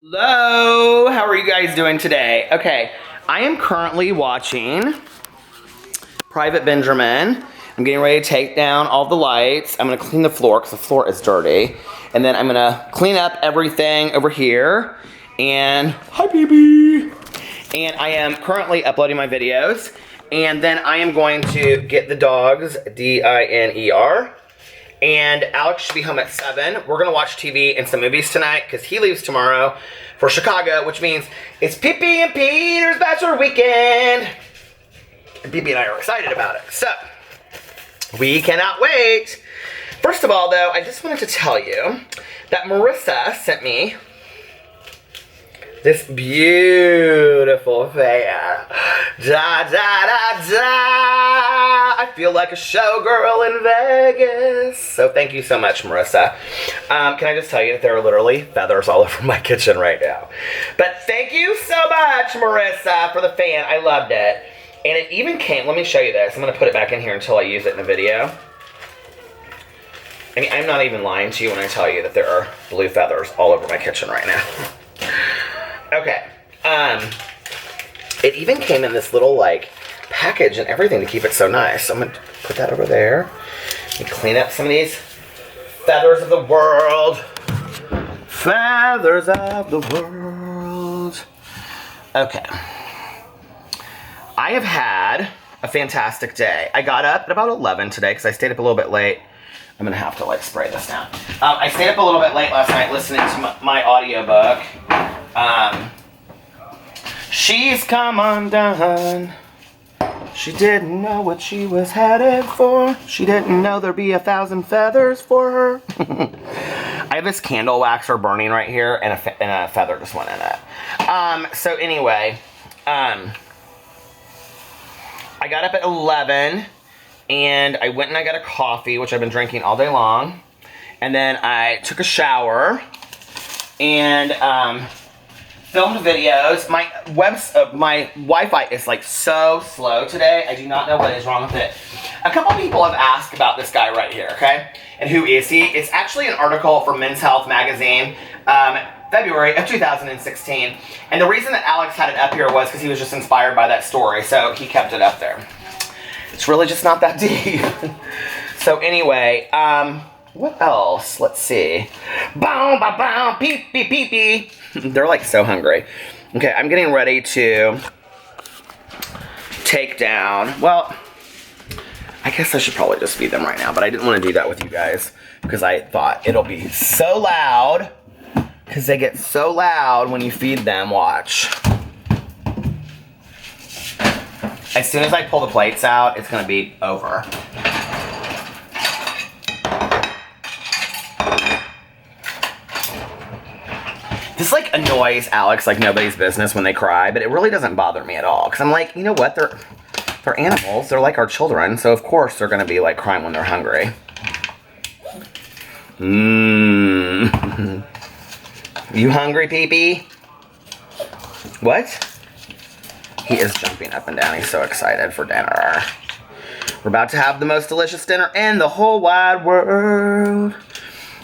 Hello, how are you guys doing today? Okay, I am currently watching Private Benjamin. I'm getting ready to take down all the lights. I'm gonna clean the floor because the floor is dirty. And then I'm gonna clean up everything over here. And, hi baby! And I am currently uploading my videos. And then I am going to get the dogs, D-I-N-E-R. And Alex should be home at 7. We're gonna watch TV and some movies tonight because he leaves tomorrow for Chicago, which means it's Pippi and Peter's bachelor weekend. And Pippi and I are excited about it. So, we cannot wait. First of all, though, I just wanted to tell you that Marissa sent me this beautiful fan. Da da da da! I feel like a showgirl in Vegas. So thank you so much, Marissa. Can I just tell you that there are literally feathers all over my kitchen right now. But thank you so much, Marissa, for the fan. I loved it. And it even came, let me show you this. I'm going to put it back in here until I use it in the video. I mean, I'm not even lying to you when I tell you that there are blue feathers all over my kitchen right now. Okay, it even came in this little, like, package and everything to keep it so nice. So I'm going to put that over there and clean up some of these feathers of the world. Feathers of the world. Okay. I have had a fantastic day. I got up at about 11 today because I stayed up a little bit late. I'm going to have to, like, spray this down. I stayed up a little bit late last night listening to my audiobook. She's come undone. She didn't know what she was headed for. She didn't know there'd be 1,000 feathers for her. I have this candle waxer burning right here, and a feather just went in it. So anyway, I got up at 11, and I went and I got a coffee, which I've been drinking all day long. And then I took a shower, and filmed videos. My Wi-Fi is like so slow today. I do not know what is wrong with it. A couple people have asked about this guy right here, okay? And who is he? It's actually an article from Men's Health magazine, February of 2016. And the reason that Alex had it up here was because he was just inspired by that story, so he kept it up there. It's really just not that deep. So anyway, what else? Let's see. Boom, ba, boom, peep, beep, beep, beep. They're like so hungry. Okay, I'm getting ready to take down, well, I guess I should probably just feed them right now, but I didn't want to do that with you guys because I thought it'll be so loud because they get so loud when you feed them. Watch. As soon as I pull the plates out, it's going to be over. This like annoys Alex like nobody's business when they cry, but it really doesn't bother me at all. Because I'm like, you know what? They're animals. They're like our children. So of course they're going to be like crying when they're hungry. You hungry, Pee-Pee? What? He is jumping up and down. He's so excited for dinner. We're about to have the most delicious dinner in the whole wide world.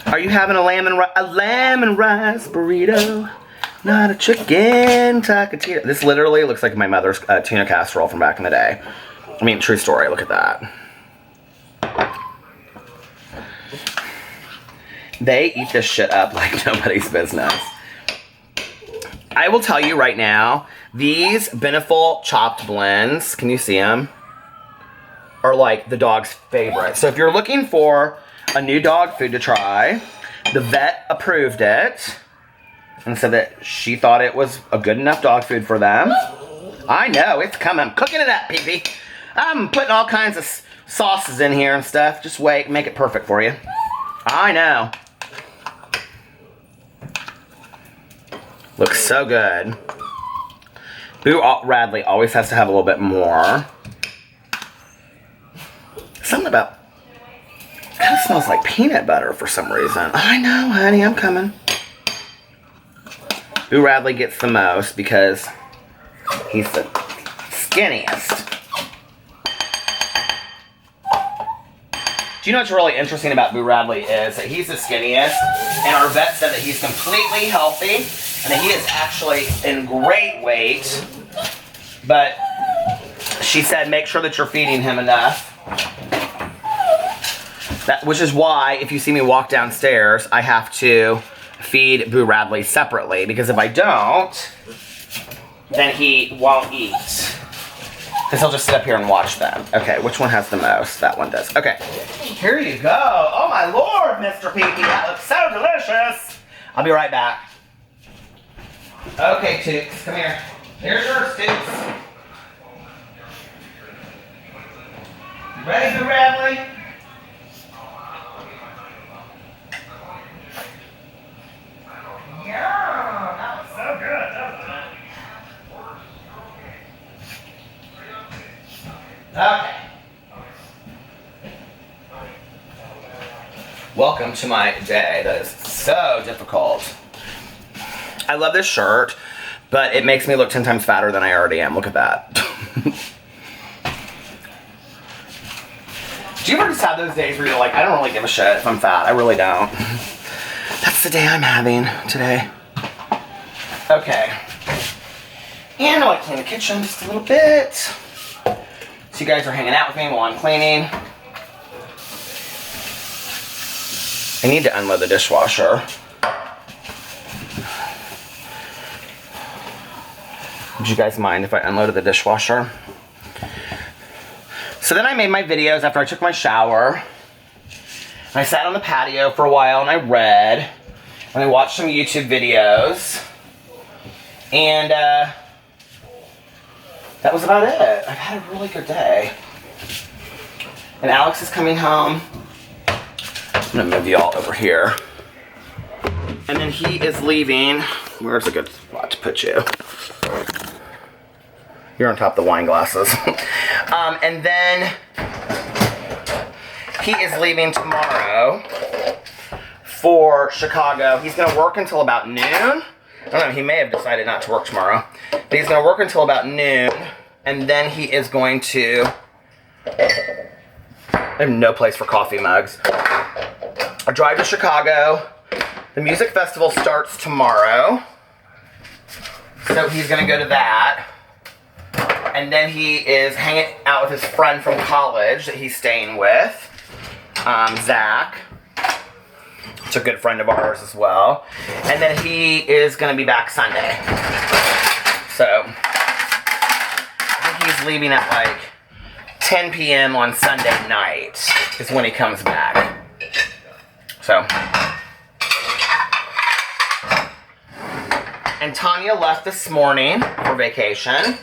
Are you having a lamb and rice burrito? Not a chicken tacatito. This literally looks like my mother's tuna casserole from back in the day. I mean, true story. Look at that. They eat this shit up like nobody's business. I will tell you right now, these Beneful chopped blends, can you see them? Are like the dog's favorite. So if you're looking for a new dog food to try, the vet approved it and said that she thought it was a good enough dog food for them. I know, it's coming. I'm cooking it up, Pee-Pee. I'm putting all kinds of sauces in here and stuff. Just wait, make it perfect for you. I know. Looks so good. Boo Radley always has to have a little bit more. Something about, kind of smells like peanut butter for some reason. I know, honey, I'm coming. Boo Radley gets the most because he's the skinniest. Do you know what's really interesting about Boo Radley is that he's the skinniest, and our vet said that he's completely healthy, And he is actually in great weight, but she said make sure that you're feeding him enough. Which is why, if you see me walk downstairs, I have to feed Boo Radley separately, because if I don't, then he won't eat. Because he'll just sit up here and watch them. Okay, which one has the most? That one does. Okay, here you go. Oh my Lord, Mr. Peepee, that looks so delicious. I'll be right back. Okay, Toots, come here. Here's yours, Toots. You ready, Boo Radley? Yeah, that was so good, wasn't it? Okay. Welcome to my day. That is so difficult. I love this shirt, but it makes me look 10 times fatter than I already am. Look at that. Do you ever just have those days where you're like, I don't really give a shit if I'm fat? I really don't. That's the day I'm having today. Okay. And I want to clean the kitchen just a little bit. So you guys are hanging out with me while I'm cleaning. I need to unload the dishwasher. Would you guys mind if I unloaded the dishwasher? So then I made my videos after I took my shower. And I sat on the patio for a while and I read. And I watched some YouTube videos. And that was about it. I've had a really good day. And Alex is coming home. I'm gonna move you all over here. And then he is leaving. Where's a good spot to put you? You're on top of the wine glasses. And then he is leaving tomorrow for Chicago. He's gonna work until about noon. I don't know, he may have decided not to work tomorrow. But he's gonna work until about noon. And then he is going to... I have no place for coffee mugs. I drive to Chicago. The music festival starts tomorrow. So he's gonna go to that. And then he is hanging out with his friend from college that he's staying with, Zach. It's a good friend of ours as well. And then he is gonna be back Sunday. So, I think he's leaving at like 10 p.m. on Sunday night is when he comes back. So. And Tanya left this morning for vacation.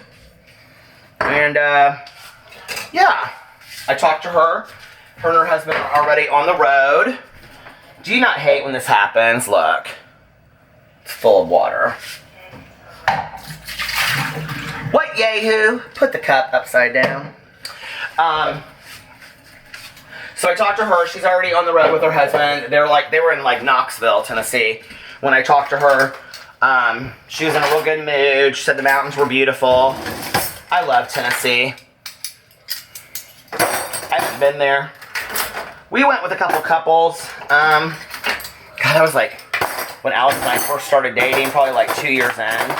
And, yeah, I talked to her. Her and her husband are already on the road. Do you not hate when this happens? Look, it's full of water. What, yahoo? Put the cup upside down. So I talked to her. She's already on the road with her husband. They were in like Knoxville, Tennessee. When I talked to her, she was in a real good mood. She said the mountains were beautiful. I love Tennessee. I haven't been there. We went with a couple couples. God, that was like when Alex and I first started dating, probably like 2 years in.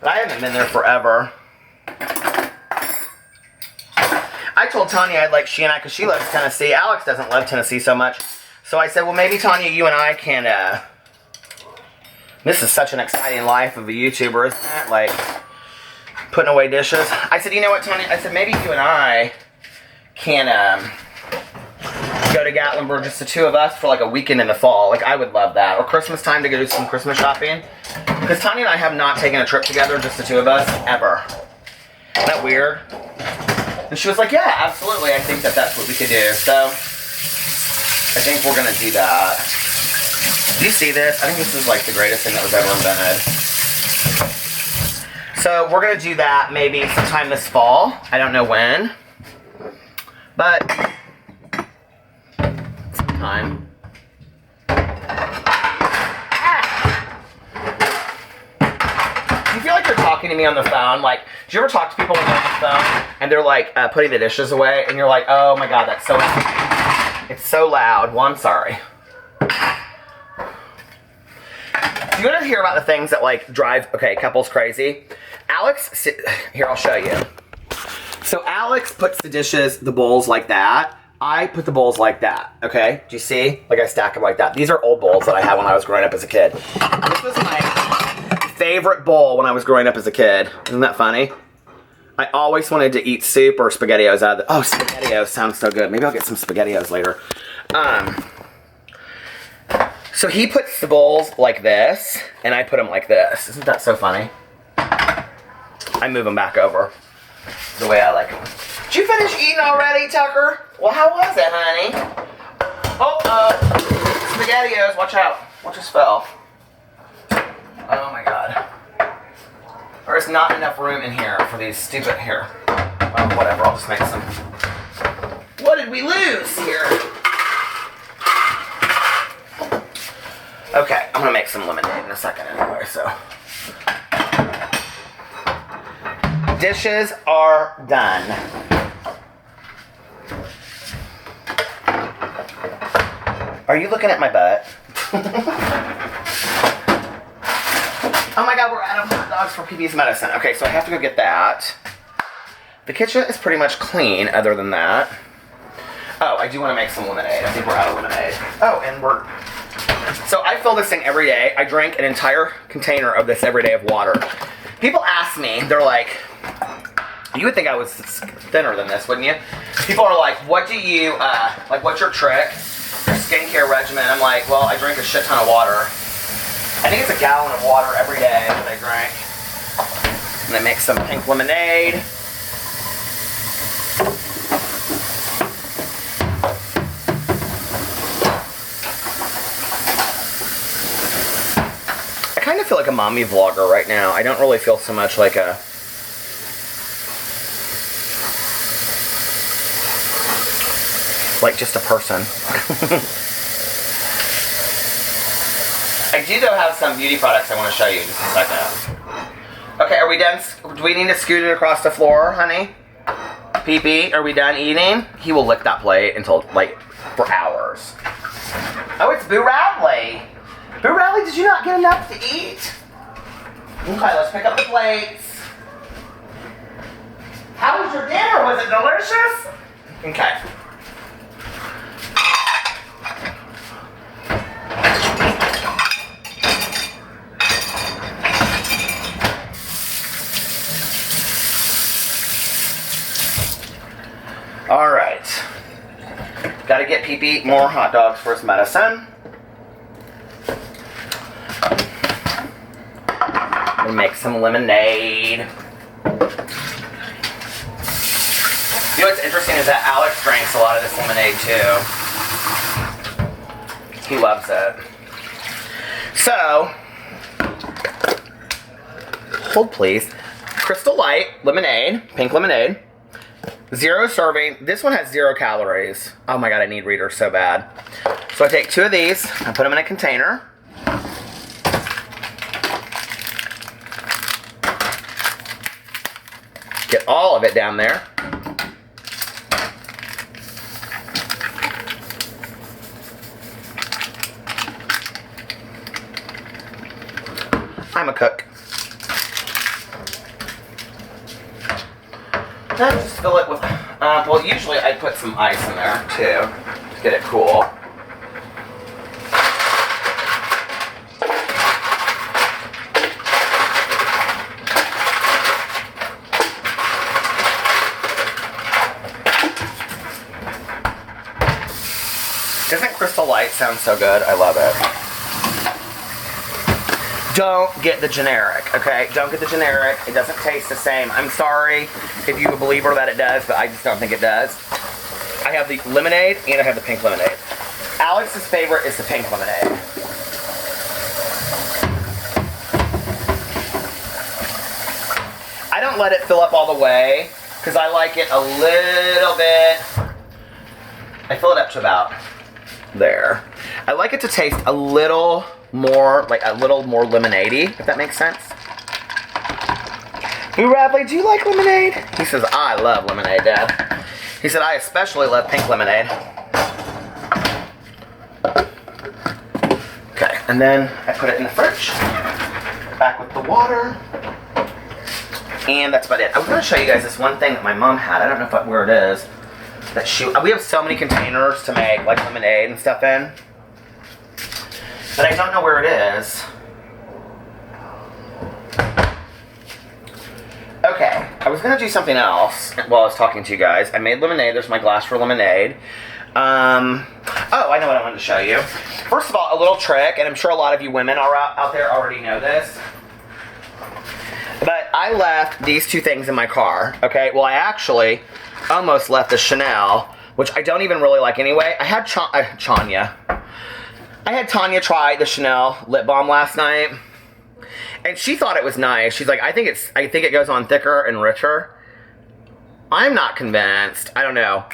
But I haven't been there forever. I told Tanya I'd like Sheena because she loves Tennessee. Alex doesn't love Tennessee so much. So I said, well, maybe Tanya, you and I can, this is such an exciting life of a YouTuber, isn't it? Like, putting away dishes. I said, you know what, Tanya? I said, maybe you and I can go to Gatlinburg, just the two of us, for like a weekend in the fall. Like, I would love that. Or Christmas time to go do some Christmas shopping. Because Tanya and I have not taken a trip together, just the two of us, ever. Isn't that weird? And she was like, yeah, absolutely. I think that's what we could do. So, I think we're going to do that. Do you see this? I think this is like the greatest thing that was ever invented. So we're going to do that maybe sometime this fall. I don't know when. But sometime. Do you feel like you're talking to me on the phone? Like, do you ever talk to people when they're on the phone and they're like putting the dishes away and you're like, oh my God, that's so it's so loud. Well, I'm sorry. You want to hear about the things that like drive couples crazy? Alex, here I'll show you. So Alex puts the bowls like that. I put the bowls like that, okay? Do you see? Like I stack them like that. These are old bowls that I had when I was growing up as a kid. This was my favorite bowl when I was growing up as a kid. Isn't that funny? I always wanted to eat soup or SpaghettiOs out of the... Oh, SpaghettiOs sounds so good. Maybe I'll get some SpaghettiOs later. So he puts the bowls like this, and I put them like this. Isn't that so funny? I move them back over the way I like them. Did you finish eating already, Tucker? Well, how was it, honey? Oh, SpaghettiOs. Watch out. What just fell? Oh, my God. There's not enough room in here for these stupid here. Well, whatever. I'll just make some. What did we lose here? Okay, I'm going to make some lemonade in a second anyway, so. Dishes are done. Are you looking at my butt? Oh my God, we're out of hot dogs for PB's medicine. Okay, so I have to go get that. The kitchen is pretty much clean other than that. Oh, I do want to make some lemonade. I think we're out of lemonade. Oh, and so I fill this thing every day. I drink an entire container of this every day of water. People ask me, they're like, you would think I was thinner than this, wouldn't you? People are like, what do you, what's your trick? Your skincare regimen? I'm like, well, I drink a shit ton of water. I think it's a gallon of water every day that I drink. And I make some pink lemonade. I kind of feel like a mommy vlogger right now. I don't really feel so much like a... like just a person. I do though have some beauty products I want to show you in just a second. Okay, are we done? Do we need to scoot it across the floor, honey? Pee-pee, are we done eating? He will lick that plate until, like, for hours. Oh, it's Boo Radley. Boo Radley, did you not get enough to eat? Okay, let's pick up the plates. How was your dinner? Was it delicious? Okay. All right. Gotta get Pee-Pee more hot dogs for his medicine. And make some lemonade. You know what's interesting is that Alex drinks a lot of this lemonade too. He loves it. So, hold please. Crystal Light lemonade, pink lemonade. 0 serving. This one has 0 calories. Oh my God, I need readers so bad. So I take 2 of these, I put them in a container. Get all of it down there. I'm a cook. Now just fill it with, well usually I put some ice in there too, to get it cool. Doesn't Crystal Light sound so good? I love it. Don't get the generic, okay? Don't get the generic. It doesn't taste the same. I'm sorry if you're a believer that it does, but I just don't think it does. I have the lemonade and I have the pink lemonade. Alex's favorite is the pink lemonade. I don't let it fill up all the way because I like it a little bit. I fill it up to about there. I like it to taste a little more, like a little more lemonade-y, if that makes sense. Boo Radley, do you like lemonade? He says, I love lemonade, Dad. He said, I especially love pink lemonade. Okay. And then I put it in the fridge, back with the water, and that's about it. I was going to show you guys this one thing that my mom had. I don't know where it is. We have so many containers to make like lemonade and stuff in, but I don't know where it is. Okay, I was going to do something else while I was talking to you guys. I made lemonade. There's my glass for lemonade. Oh, I know what I wanted to show you. First of all, a little trick, and I'm sure a lot of you women are out there already know this, but I left these two things in my car, okay? Well, I actually almost left the Chanel, which I don't even really like anyway. I had Tanya try the Chanel lip balm last night, and she thought it was nice. She's like, I think it goes on thicker and richer. I'm not convinced. I don't know.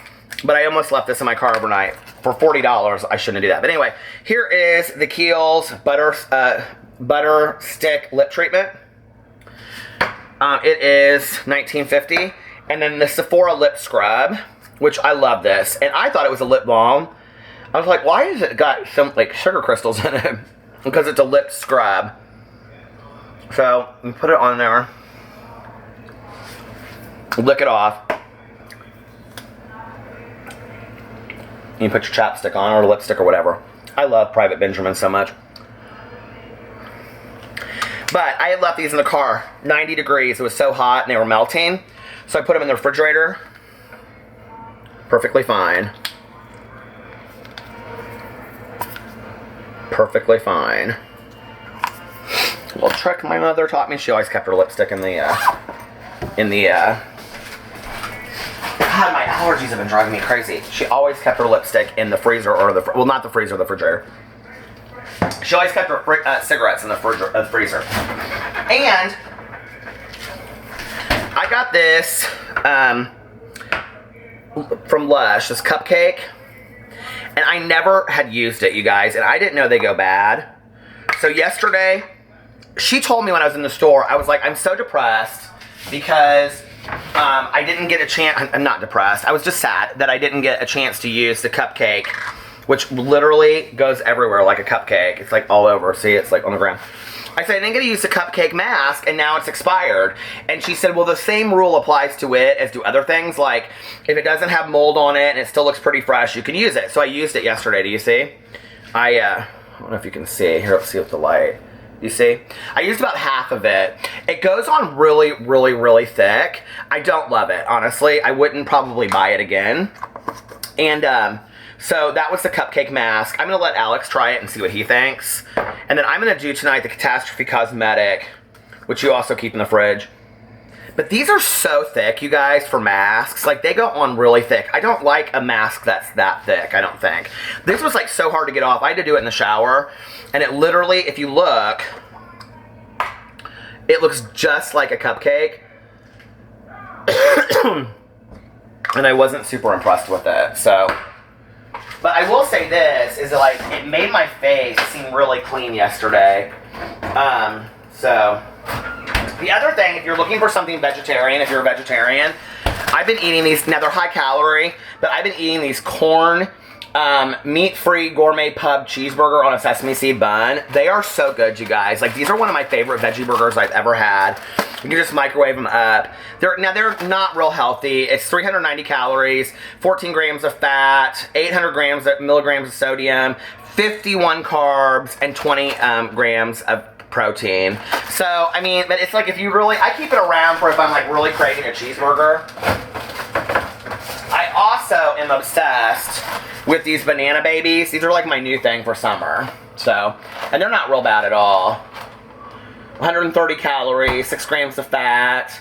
But I almost left this in my car overnight. For $40, I shouldn't do that. But anyway, here is the Kiehl's Butter Stick Lip Treatment. It is $19.50. And then the Sephora Lip Scrub, which I love this. And I thought it was a lip balm. I was like, why has it got some like sugar crystals in it? Because it's a lip scrub. So, you put it on there. Lick it off. You put your chapstick on, or lipstick, or whatever. I love Private Benjamin so much. But I had left these in the car, 90 degrees. It was so hot, and they were melting. So I put them in the refrigerator. Perfectly fine. Perfectly fine. A little trick my mother taught me. She always kept her lipstick in the God, my allergies have been driving me crazy. She always kept her lipstick in the freezer, or well, not the freezer, the refrigerator. She always kept her cigarettes in the freezer. And I got this from Lush, this cupcake, and I never had used it, you guys, and I didn't know they go bad. So yesterday, she told me when I was in the store, I was like, I'm so depressed because I didn't get a chance. I'm not depressed. I was just sad that I didn't get a chance to use the cupcake, which literally goes everywhere like a cupcake. It's like all over. See, it's like on the ground. I said I didn't get to use the cupcake mask, and now it's expired. And she said, well, the same rule applies to it as to other things. Like, if it doesn't have mold on it and it still looks pretty fresh, you can use it. So I used it yesterday. Do you see? I don't know if you can see. Here, let's see with the light. You see? I used about half of it. It goes on really, really, really thick. I don't love it, honestly. I wouldn't probably buy it again. And so that was the cupcake mask. I'm going to let Alex try it and see what he thinks. And then I'm going to do tonight the Catastrophe Cosmetic, which you also keep in the fridge. But these are so thick, you guys, for masks. Like, they go on really thick. I don't like a mask that's that thick, I don't think. This was, like, so hard to get off. I had to do it in the shower. And it literally, if you look, it looks just like a cupcake. And I wasn't super impressed with it, so. But I will say this, is that, like, it made my face seem really clean yesterday. So. The other thing, if you're looking for something vegetarian, if you're a vegetarian, I've been eating these, now they're high calorie, but I've been eating these corn, meat-free gourmet pub cheeseburger on a sesame seed bun. They are so good, you guys. Like, these are one of my favorite veggie burgers I've ever had. You can just microwave them up. They're not real healthy. It's 390 calories, 14 grams of fat, 800 milligrams of sodium, 51 carbs, and 20 grams of protein. So, I mean, but it's like if you really, I keep it around for if I'm like really craving a cheeseburger. I also am obsessed with these banana babies. These are like my new thing for summer. So, and they're not real bad at all. 130 calories, 6 grams of fat,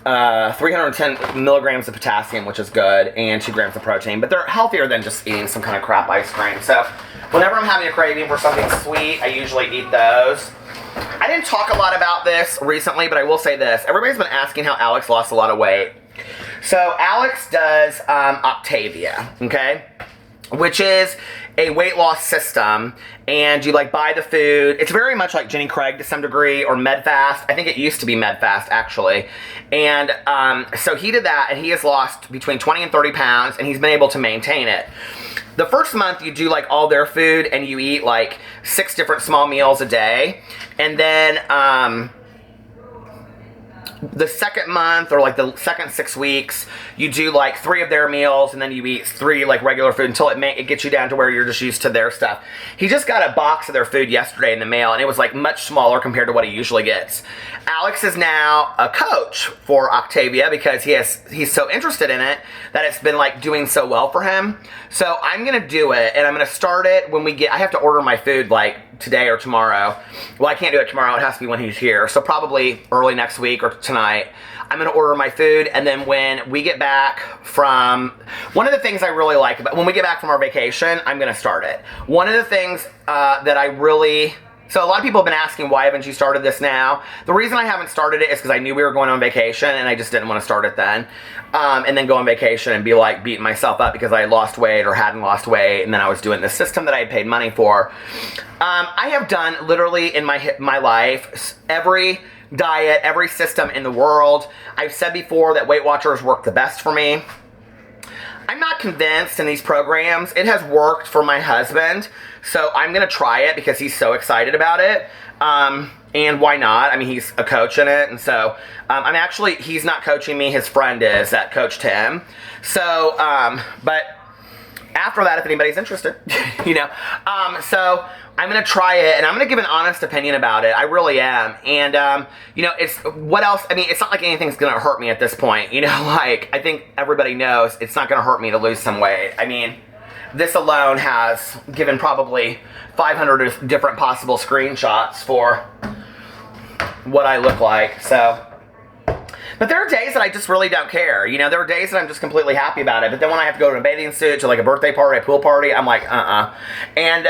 310 milligrams of potassium, which is good, and 2 grams of protein. But they're healthier than just eating some kind of crap ice cream. So, whenever I'm having a craving for something sweet, I usually eat those. I didn't talk a lot about this recently, but I will say this. Everybody's been asking how Alex lost a lot of weight. So Alex does Octavia, okay? Which is a weight loss system, and you like buy the food. It's very much like Jenny Craig to some degree, or MedFast. I think it used to be MedFast, actually. And so he did that, and he has lost between 20 and 30 pounds, and he's been able to maintain it. the first month you do like all their food and you eat like 6 different small meals a day. And then the second month, or like the second 6 weeks, you do like 3 of their meals, and then you eat 3 like regular food until it gets you down to where you're just used to their stuff. He just got a box of their food yesterday in the mail, and it was like much smaller compared to what he usually gets. Alex is now a coach for Octavia because he's so interested in it that it's been like doing so well for him. So I'm gonna do it, and I'm gonna start it when I have to order my food like today or tomorrow. Well, I can't do it tomorrow, it has to be when he's here. So probably early next week or tonight, I'm gonna order my food, and then when we get back from, one of the things I really like about, when we get back from our vacation, I'm gonna start it. One of the things that I really, so a lot of people have been asking, why haven't you started this now? The reason I haven't started it is because I knew we were going on vacation, and I just didn't want to start it then. And then go on vacation and be like beating myself up because I had lost weight or hadn't lost weight, and then I was doing this system that I had paid money for. I have done literally in my life every diet, every system in the world. I've said before that Weight Watchers work the best for me. I'm not convinced in these programs. It has worked for my husband, so I'm gonna try it because he's so excited about it. And why not? I mean, he's a coach in it, and so he's not coaching me, his friend is that coached him. So, but after that, if anybody's interested, so I'm going to try it, and I'm going to give an honest opinion about it. I really am. And, it's, what else? I mean, it's not like anything's going to hurt me at this point. Like, I think everybody knows it's not going to hurt me to lose some weight. I mean, this alone has given probably 500 different possible screenshots for what I look like, so. But there are days that I just really don't care. There are days that I'm just completely happy about it. But then when I have to go to a bathing suit, to like a birthday party, a pool party, I'm like, And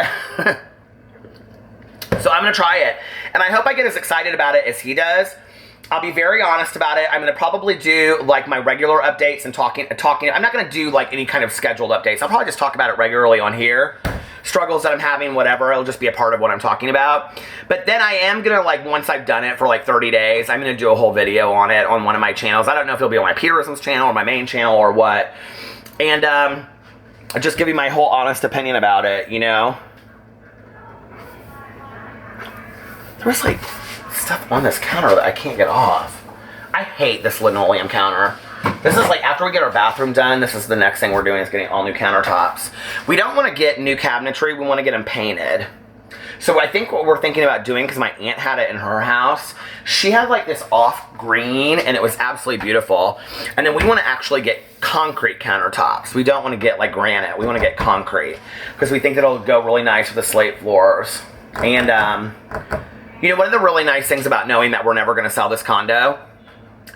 so I'm going to try it. And I hope I get as excited about it as he does. I'll be very honest about it. I'm going to probably do like my regular updates and talking. I'm not going to do like any kind of scheduled updates. I'll probably just talk about it regularly on here. Struggles that I'm having, whatever, it'll just be a part of what I'm talking about. But then I am gonna, like, once I've done it for like 30 days, I'm gonna do a whole video on it on one of my channels. I don't know if it'll be on my Peterisms channel or my main channel or what. And I'll just give you my whole honest opinion about it, There was like stuff on this counter that I can't get off. I hate this linoleum counter. This is like, after we get our bathroom done, this is the next thing we're doing, is getting all new countertops. We don't want to get new cabinetry, we want to get them painted. So I think what we're thinking about doing, because my aunt had it in her house, she had like this off green, and it was absolutely beautiful. And then we want to actually get concrete countertops. We don't want to get like granite, we want to get concrete, because we think it'll go really nice with the slate floors. And, one of the really nice things about knowing that we're never going to sell this condo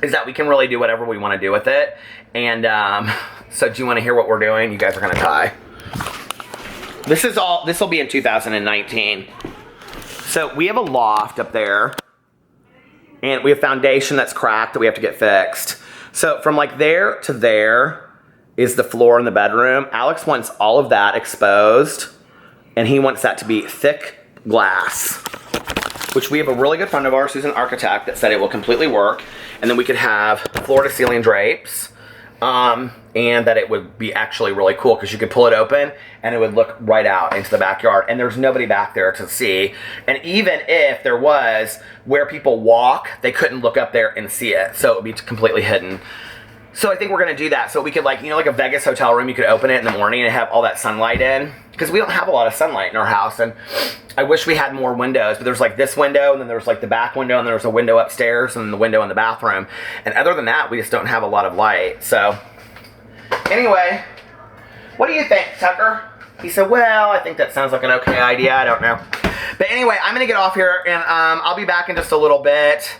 is that we can really do whatever we want to do with it. And so do you want to hear what we're doing? You guys are going to die. This will be in 2019. So we have a loft up there, and we have foundation that's cracked that we have to get fixed. So from like there to there is the floor in the bedroom. Alex wants all of that exposed, and he wants that to be thick glass, which we have a really good friend of ours who's an architect that said it will completely work. And then we could have floor-to-ceiling drapes, and that it would be actually really cool because you could pull it open and it would look right out into the backyard. And there's nobody back there to see. And even if there was, where people walk, they couldn't look up there and see it. So it would be completely hidden. So I think we're going to do that. So we could, like, like a Vegas hotel room, you could open it in the morning and have all that sunlight in. Because we don't have a lot of sunlight in our house. And I wish we had more windows. But there's like this window, and then there's like the back window, and there's a window upstairs, and the window in the bathroom. And other than that, we just don't have a lot of light. So anyway, what do you think, Tucker? He said, well, I think that sounds like an okay idea. I don't know. But anyway, I'm going to get off here, and I'll be back in just a little bit.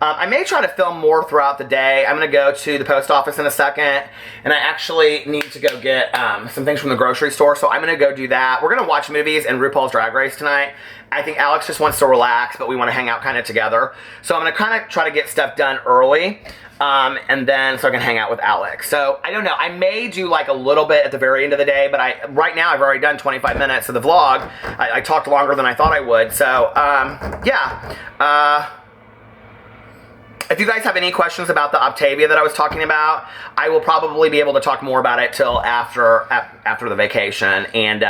I may try to film more throughout the day. I'm going to go to the post office in a second, and I actually need to go get some things from the grocery store, so I'm going to go do that. We're going to watch movies and RuPaul's Drag Race tonight. I think Alex just wants to relax, but we want to hang out kind of together. So I'm going to kind of try to get stuff done early, and then so I can hang out with Alex. So I don't know. I may do like a little bit at the very end of the day, but right now I've already done 25 minutes of the vlog. I talked longer than I thought I would. So yeah. if you guys have any questions about the Octavia that I was talking about, I will probably be able to talk more about it till after the vacation. And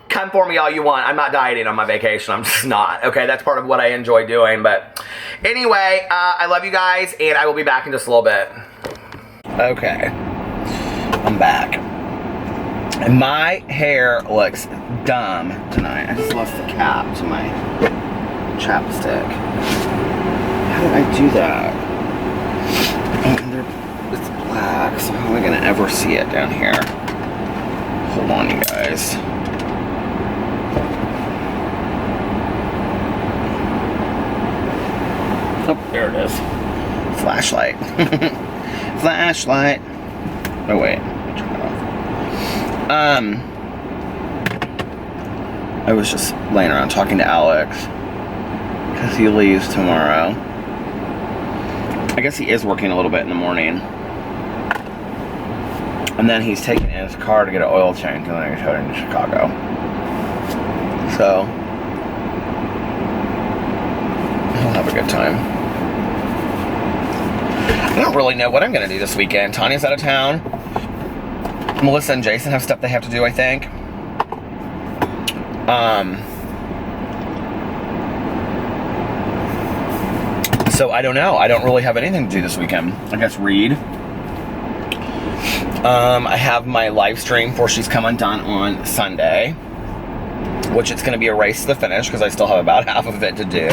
come for me all you want. I'm not dieting on my vacation. I'm just not. Okay, that's part of what I enjoy doing. But anyway, I love you guys, and I will be back in just a little bit. Okay, I'm back. And my hair looks dumb tonight. I just lost the cap to my chapstick. How did I do that? Oh, it's black, so how am I gonna ever see it down here? Hold on, you guys. Oh, there it is. Flashlight. Flashlight. Oh, wait. I was just laying around talking to Alex because he leaves tomorrow. I guess he is working a little bit in the morning. And then he's taking in his car to get an oil change and then he's heading to Chicago. So, he'll have a good time. I don't really know what I'm going to do this weekend. Tanya's out of town. Melissa and Jason have stuff they have to do, I think. So I don't know. I don't really have anything to do this weekend. I guess read. I have my live stream for She's Come Undone on Sunday, which it's going to be a race to the finish because I still have about half of it to do,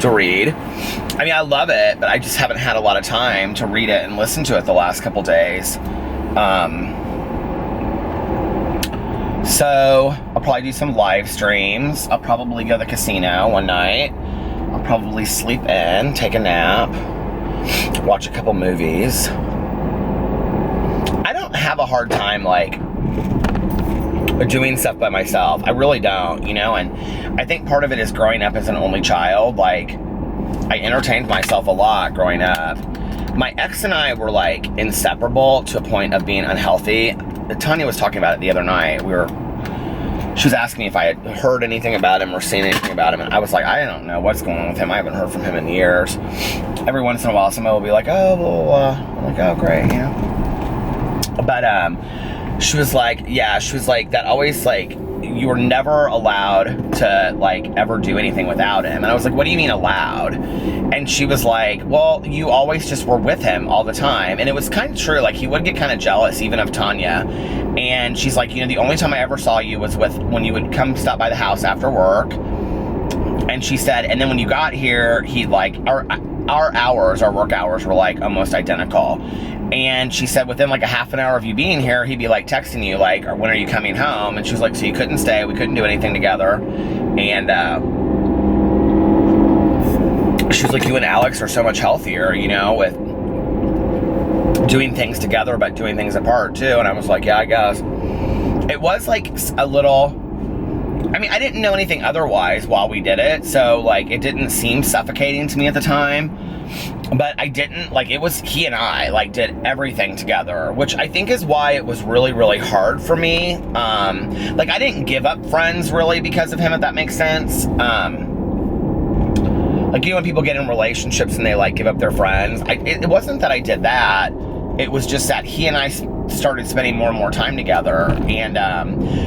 to read. I mean, I love it, but I just haven't had a lot of time to read it and listen to it the last couple days. So I'll probably do some live streams. I'll probably go to the casino one night. I'll probably sleep in, take a nap, watch a couple movies. I don't have a hard time, like, doing stuff by myself. I really don't, you know, and I think part of it is growing up as an only child. Like, I entertained myself a lot growing up. My ex and I were, like, inseparable to a point of being unhealthy. Tanya was talking about it the other night. She was asking me if I had heard anything about him or seen anything about him, and I was like, I don't know what's going on with him. I haven't heard from him in years. Every once in a while, somebody will be like, oh, blah, blah, blah. I'm like, oh, great, you know. But she was like, yeah, she was like, that always, like, you were never allowed to, like, ever do anything without him. And I was like, what do you mean allowed? And she was like, well, you always just were with him all the time. And it was kind of true. Like, he would get kind of jealous even of Tanya. And she's like, you know, the only time I ever saw you was when you would come stop by the house after work. And she said, and then when you got here, he'd like, our work hours were like almost identical. And she said within like a half an hour of you being here, he'd be like texting you like, when are you coming home? And she was like, so you couldn't stay, we couldn't do anything together. And she was like, you and Alex are so much healthier, you know, with doing things together but doing things apart too. And I was like, yeah, I guess. It was like a little, I mean, I didn't know anything otherwise while we did it, so like it didn't seem suffocating to me at the time. But I didn't, like, it was he and I, like, did everything together, which I think is why it was really, really hard for me. Like, I didn't give up friends, really, because of him, if that makes sense. Like, you know, when people get in relationships and they, like, give up their friends, it wasn't that I did that. It was just that he and I started spending more and more time together. And,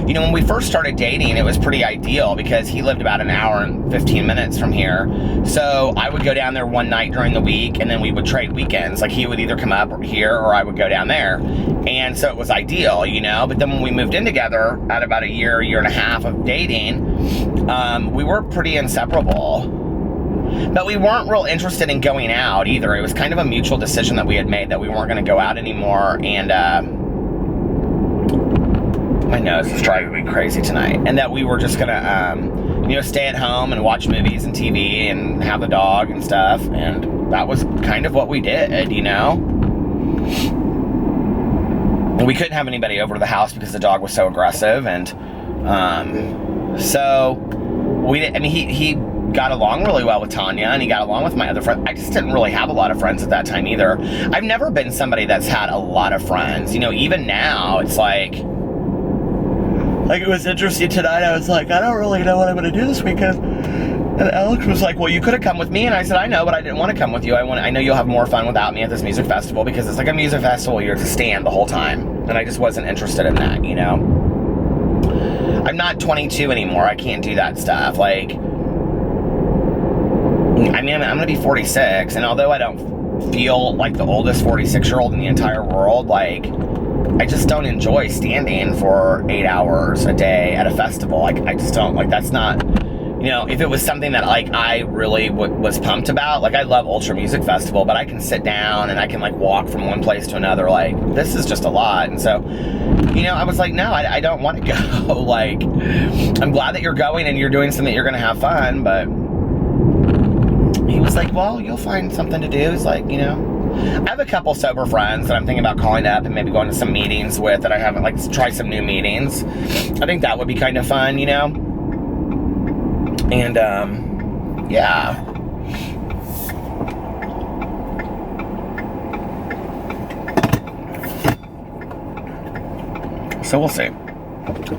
you know, when we first started dating, it was pretty ideal because he lived about an hour and 15 minutes from here. So I would go down there one night during the week and then we would trade weekends. Like, he would either come up here or I would go down there. And so it was ideal, you know. But then when we moved in together at about a year and a half of dating, we were pretty inseparable. But we weren't real interested in going out either. It was kind of a mutual decision that we had made that we weren't going to go out anymore. And my nose is driving me crazy tonight. And that we were just going to, you know, stay at home and watch movies and TV and have the dog and stuff. And that was kind of what we did, you know. We couldn't have anybody over to the house because the dog was so aggressive. And so we didn't, I mean, he got along really well with Tanya, and he got along with my other friends. I just didn't really have a lot of friends at that time either. I've never been somebody that's had a lot of friends. You know, even now, it's like it was interesting tonight. I was like, I don't really know what I'm going to do this weekend. And Alex was like, well, you could have come with me. And I said, I know, but I didn't want to come with you. I know you'll have more fun without me at this music festival, because it's like a music festival, you're to stand the whole time. And I just wasn't interested in that, you know? I'm not 22 anymore. I can't do that stuff. Like, I mean, I'm going to be 46. And although I don't feel like the oldest 46-year-old in the entire world, like, I just don't enjoy standing for 8 hours a day at a festival. Like, I just don't, like, that's not... You know, if it was something that, like, I really was pumped about, like, I love Ultra Music Festival, but I can sit down and I can, like, walk from one place to another. Like, this is just a lot. And so, you know, I was like, no, I don't want to go. Like, I'm glad that you're going and you're doing something that you're going to have fun, but he was like, well, you'll find something to do. He's like, you know, I have a couple sober friends that I'm thinking about calling up and maybe going to some meetings with that I haven't, like, try some new meetings. I think that would be kind of fun, you know? And, yeah. So we'll see.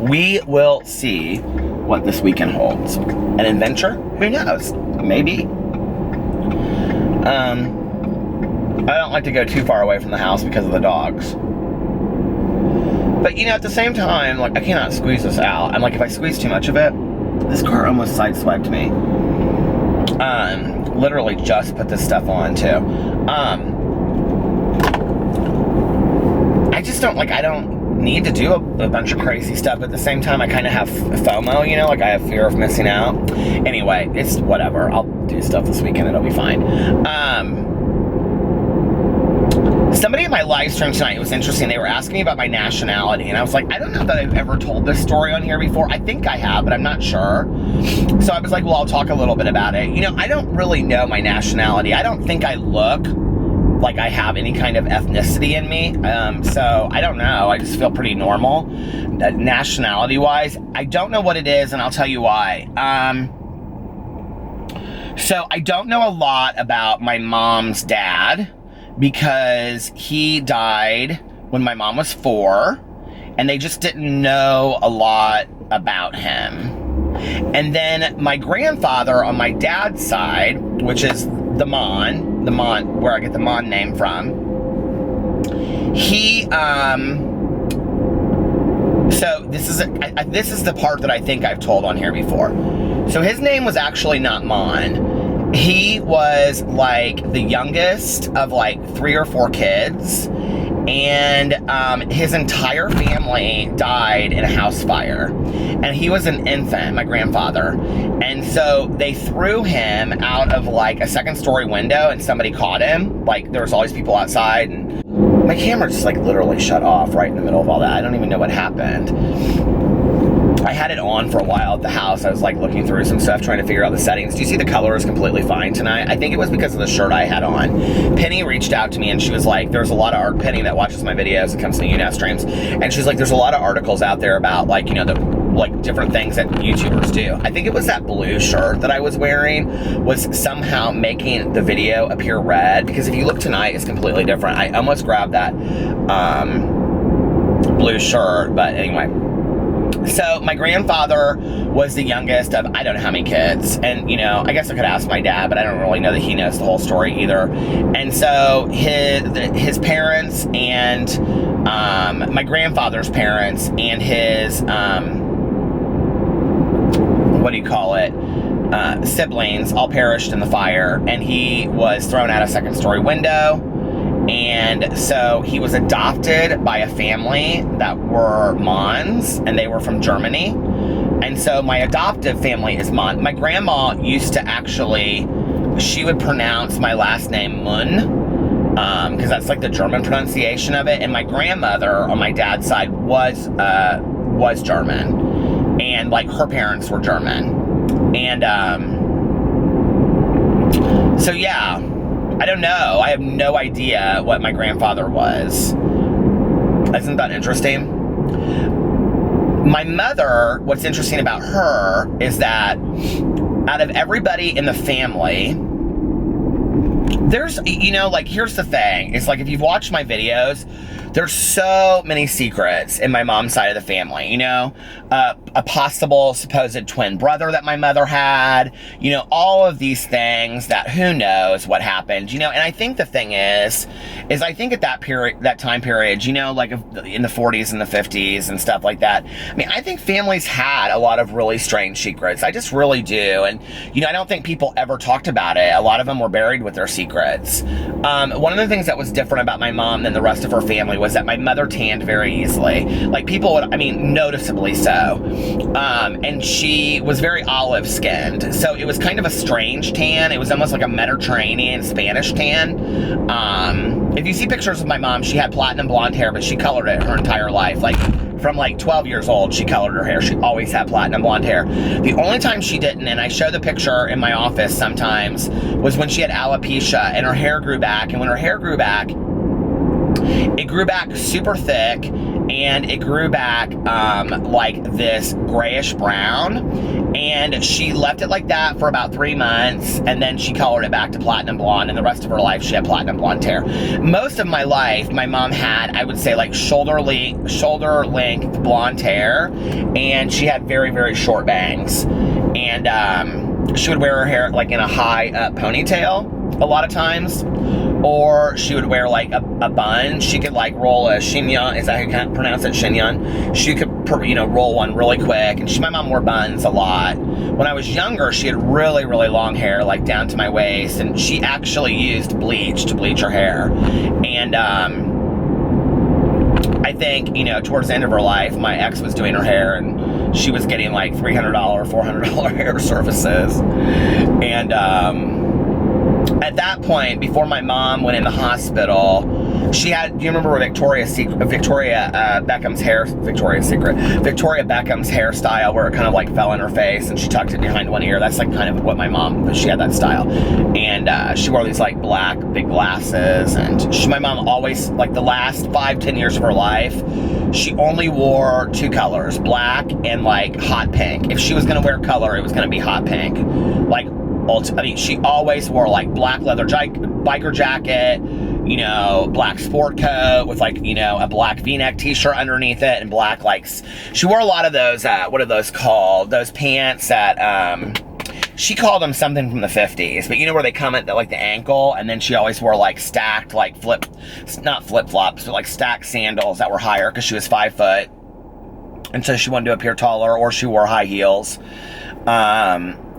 We will see what this weekend holds. An adventure? Who knows? Maybe. I don't like to go too far away from the house because of the dogs. But, you know, at the same time, like, I cannot squeeze this out. I'm like, if I squeeze too much of it, this car almost sideswiped me. Literally just put this stuff on, too. I just don't, like, I don't need to do a bunch of crazy stuff, but at the same time, I kind of have FOMO, you know? Like, I have fear of missing out. Anyway, it's whatever. I'll do stuff this weekend. It'll be fine. Somebody in my live stream tonight, it was interesting, they were asking me about my nationality, and I was like, I don't know that I've ever told this story on here before. I think I have, but I'm not sure. So I was like, well, I'll talk a little bit about it. You know, I don't really know my nationality. I don't think I look like I have any kind of ethnicity in me. So I don't know. I just feel pretty normal. Nationality-wise, I don't know what it is, and I'll tell you why. So I don't know a lot about my mom's dad, because he died when my mom was 4, and they just didn't know a lot about him. And then my grandfather on my dad's side, which is the Mon, where I get the Mon name from, he, so this is the part that I think I've told on here before. So his name was actually not Mon. He was like the youngest of like 3 or 4 kids, and his entire family died in a house fire, and he was an infant, my grandfather, and so they threw him out of like a 2nd-story window, and somebody caught him. Like, there was all these people outside, and my camera just like literally shut off right in the middle of all that. I don't even know what happened. I had it on for a while at the house. I was like looking through some stuff, trying to figure out the settings. Do you see the color is completely fine tonight? I think it was because of the shirt I had on. Penny reached out to me and she was like, there's a lot of Penny that watches my videos and comes to the UNES streams. And she's like, there's a lot of articles out there about like, you know, the like different things that YouTubers do. I think it was that blue shirt that I was wearing was somehow making the video appear red, because if you look tonight, it's completely different. I almost grabbed that blue shirt, but anyway. So my grandfather was the youngest of I don't know how many kids, and you know, I guess I could ask my dad, but I don't really know that he knows the whole story either. And so his parents and my grandfather's parents and his siblings all perished in the fire, and he was thrown out a 2nd-story window. And so he was adopted by a family that were Mons, and they were from Germany. And so my adoptive family is Mon. My grandma used to actually, she would pronounce my last name Mun, because that's like the German pronunciation of it. And my grandmother on my dad's side was German, and like her parents were German. And so yeah. I don't know. I have no idea what my grandfather was. Isn't that interesting? My mother, what's interesting about her is that out of everybody in the family, there's, you know, like, here's the thing. It's like, if you've watched my videos, there's so many secrets in my mom's side of the family, you know, a possible supposed twin brother that my mother had, you know, all of these things that who knows what happened, you know. And I think the thing is I think at that period, that time period, you know, like in the 40s and the 50s and stuff like that, I mean, I think families had a lot of really strange secrets. I just really do. And, you know, I don't think people ever talked about it. A lot of them were buried with their secrets. One of the things that was different about my mom than the rest of her family was that my mother tanned very easily. Like, people would, I mean, noticeably so. And she was very olive skinned. So it was kind of a strange tan. It was almost like a Mediterranean Spanish tan. If you see pictures of my mom, she had platinum blonde hair, but she colored it her entire life. Like, from like 12 years old, she colored her hair. She always had platinum blonde hair. The only time she didn't, and I show the picture in my office sometimes, was when she had alopecia and her hair grew back. And when her hair grew back, it grew back super thick, and it grew back like this grayish brown, and she left it like that for about 3 months, and then she colored it back to platinum blonde, and the rest of her life she had platinum blonde hair. Most of my life, my mom had, I would say, like shoulder length blonde hair, and she had very, very short bangs, and she would wear her hair like in a high up ponytail a lot of times, or she would wear like a bun. She could like roll a chignon. Is that how you can pronounce it? Chignon. She could, you know, roll one really quick. And my mom wore buns a lot. When I was younger, she had really, really long hair, like down to my waist. And she actually used bleach to bleach her hair. And I think, you know, towards the end of her life, my ex was doing her hair, and she was getting like $300, $400 hair services. And at that point, before my mom went in the hospital, she had, do you remember Victoria Beckham's hairstyle, where it kind of like fell in her face and she tucked it behind one ear? That's like kind of what my mom, but she had that style. And she wore these like black big glasses, and my mom always, like the last 5-10 years of her life, she only wore 2 colors, black and like hot pink. If she was gonna wear color, it was gonna be hot pink. Like, I mean, she always wore like black leather biker jacket, you know, black sport coat with like, you know, a black V-neck t-shirt underneath it, and black, like, she wore a lot of those, what are those called? Those pants that, she called them something from the 50s, but you know where they come at like the ankle, and then she always wore like stacked, like not flip-flops, but like stacked sandals that were higher because she was 5 foot. And so she wanted to appear taller, or she wore high heels.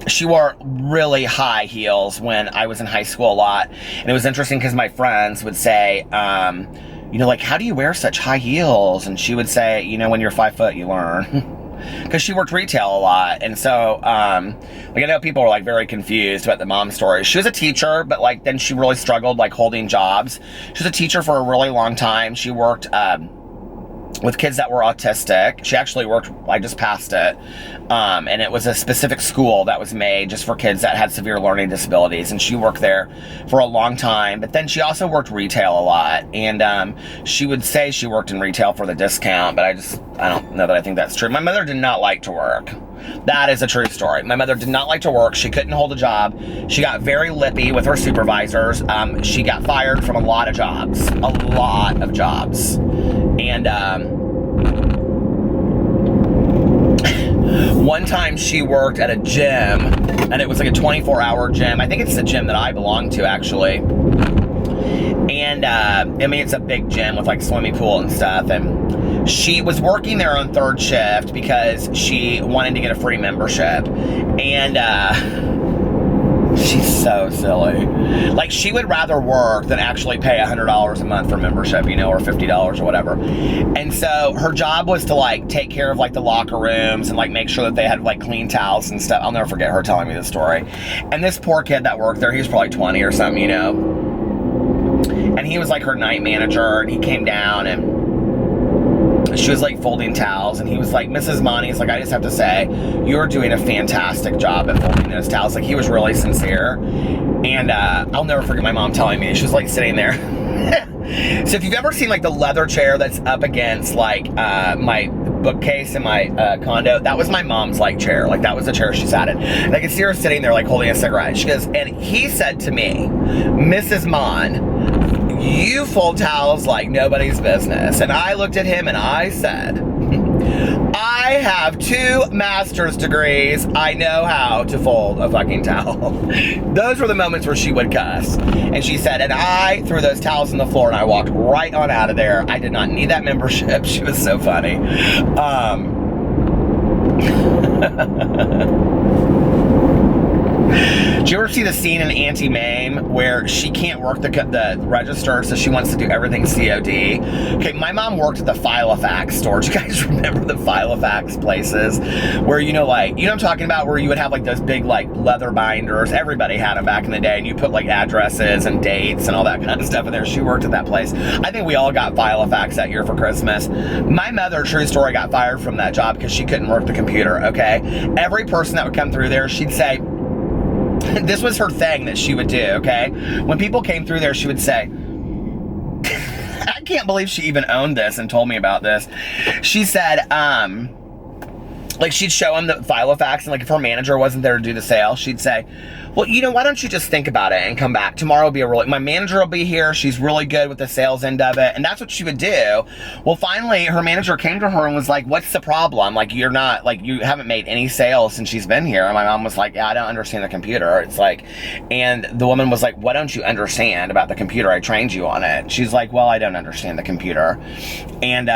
She wore really high heels when I was in high school a lot. And it was interesting because my friends would say, you know, like, how do you wear such high heels? And she would say, you know, when you're 5 foot, you learn. Because she worked retail a lot. And so, like, I know people were like very confused about the mom story. She was a teacher, but like, then she really struggled like holding jobs. She was a teacher for a really long time. She worked, with kids that were autistic. She actually worked, I just passed it, and it was a specific school that was made just for kids that had severe learning disabilities, and she worked there for a long time. But then she also worked retail a lot, and she would say she worked in retail for the discount, but I don't know that I think that's true. My mother did not like to work. That is a true story. My mother did not like to work. She couldn't hold a job. She got very lippy with her supervisors. She got fired from a lot of jobs. And one time she worked at a gym, and it was like a 24-hour gym. I think it's the gym that I belong to, actually. And I mean, it's a big gym with like swimming pool and stuff. And she was working there on 3rd shift because she wanted to get a free membership. And she's so silly. Like, she would rather work than actually pay $100 a month for membership, you know, or $50 or whatever. And so her job was to like take care of like the locker rooms and like make sure that they had like clean towels and stuff. I'll never forget her telling me this story. And this poor kid that worked there, he was probably 20 or something, you know. And he was like her night manager, and he came down, and she was like folding towels, and he was like, Mrs. Monty, he's like, I just have to say, you're doing a fantastic job at folding those towels. Like, he was really sincere. And I'll never forget my mom telling me, she was like sitting there. So if you've ever seen like the leather chair that's up against like my bookcase in my condo, that was my mom's like chair. Like that was the chair she sat in. And I could see her sitting there like holding a cigarette. She goes, and he said to me, Mrs. Mon, you fold towels like nobody's business. And I looked at him and I said, I have 2 master's degrees. I know how to fold a fucking towel. Those were the moments where she would cuss. And she said, and I threw those towels on the floor and I walked right on out of there. I did not need that membership. She was so funny. Did you ever see the scene in Auntie Mame where she can't work the register, so she wants to do everything COD? Okay, my mom worked at the Filofax store. Do you guys remember the Filofax places? Where, you know, like, you know what I'm talking about? Where you would have like those big like leather binders. Everybody had them back in the day, and you put like addresses and dates and all that kind of stuff in there. She worked at that place. I think we all got Filofax that year for Christmas. My mother, true story, got fired from that job because she couldn't work the computer, okay? Every person that would come through there, she'd say, this was her thing that she would do, okay? When people came through there, she would say, I can't believe she even owned this and told me about this. She said, like she'd show him the Filofax, and like if her manager wasn't there to do the sale, she'd say, well, you know, why don't you just think about it and come back? Tomorrow will be my manager will be here. She's really good with the sales end of it. And that's what she would do. Well, finally, her manager came to her and was like, what's the problem? Like, you haven't made any sales since she's been here. And my mom was like, yeah, I don't understand the computer. It's like, and the woman was like, what don't you understand about the computer? I trained you on it. She's like, well, I don't understand the computer. And,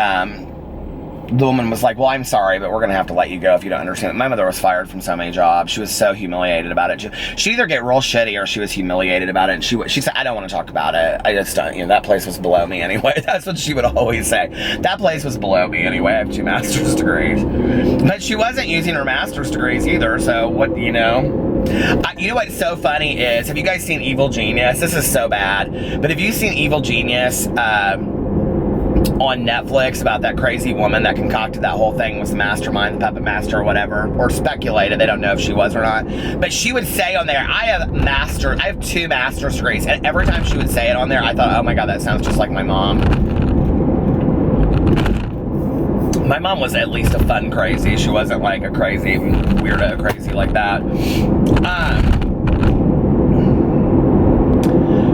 the woman was like, well, I'm sorry, but we're going to have to let you go if you don't understand it. My mother was fired from so many jobs. She was so humiliated about it. She'd either get real shitty or she was humiliated about it. And she said, I don't want to talk about it. I just don't, you know, that place was below me anyway. That's what she would always say. That place was below me anyway. I have 2 master's degrees. But she wasn't using her master's degrees either. So what, you know? You know what's so funny is, have you guys seen Evil Genius? This is so bad. But have you seen Evil Genius, on Netflix, about that crazy woman that concocted that whole thing, was the mastermind, the puppet master or whatever, or speculated, they don't know if she was or not, but she would say on there, I have 2 master's degrees, and every time she would say it on there, I thought, oh my god, that sounds just like my mom. My mom was at least a fun crazy. She wasn't like a crazy weirdo crazy like that.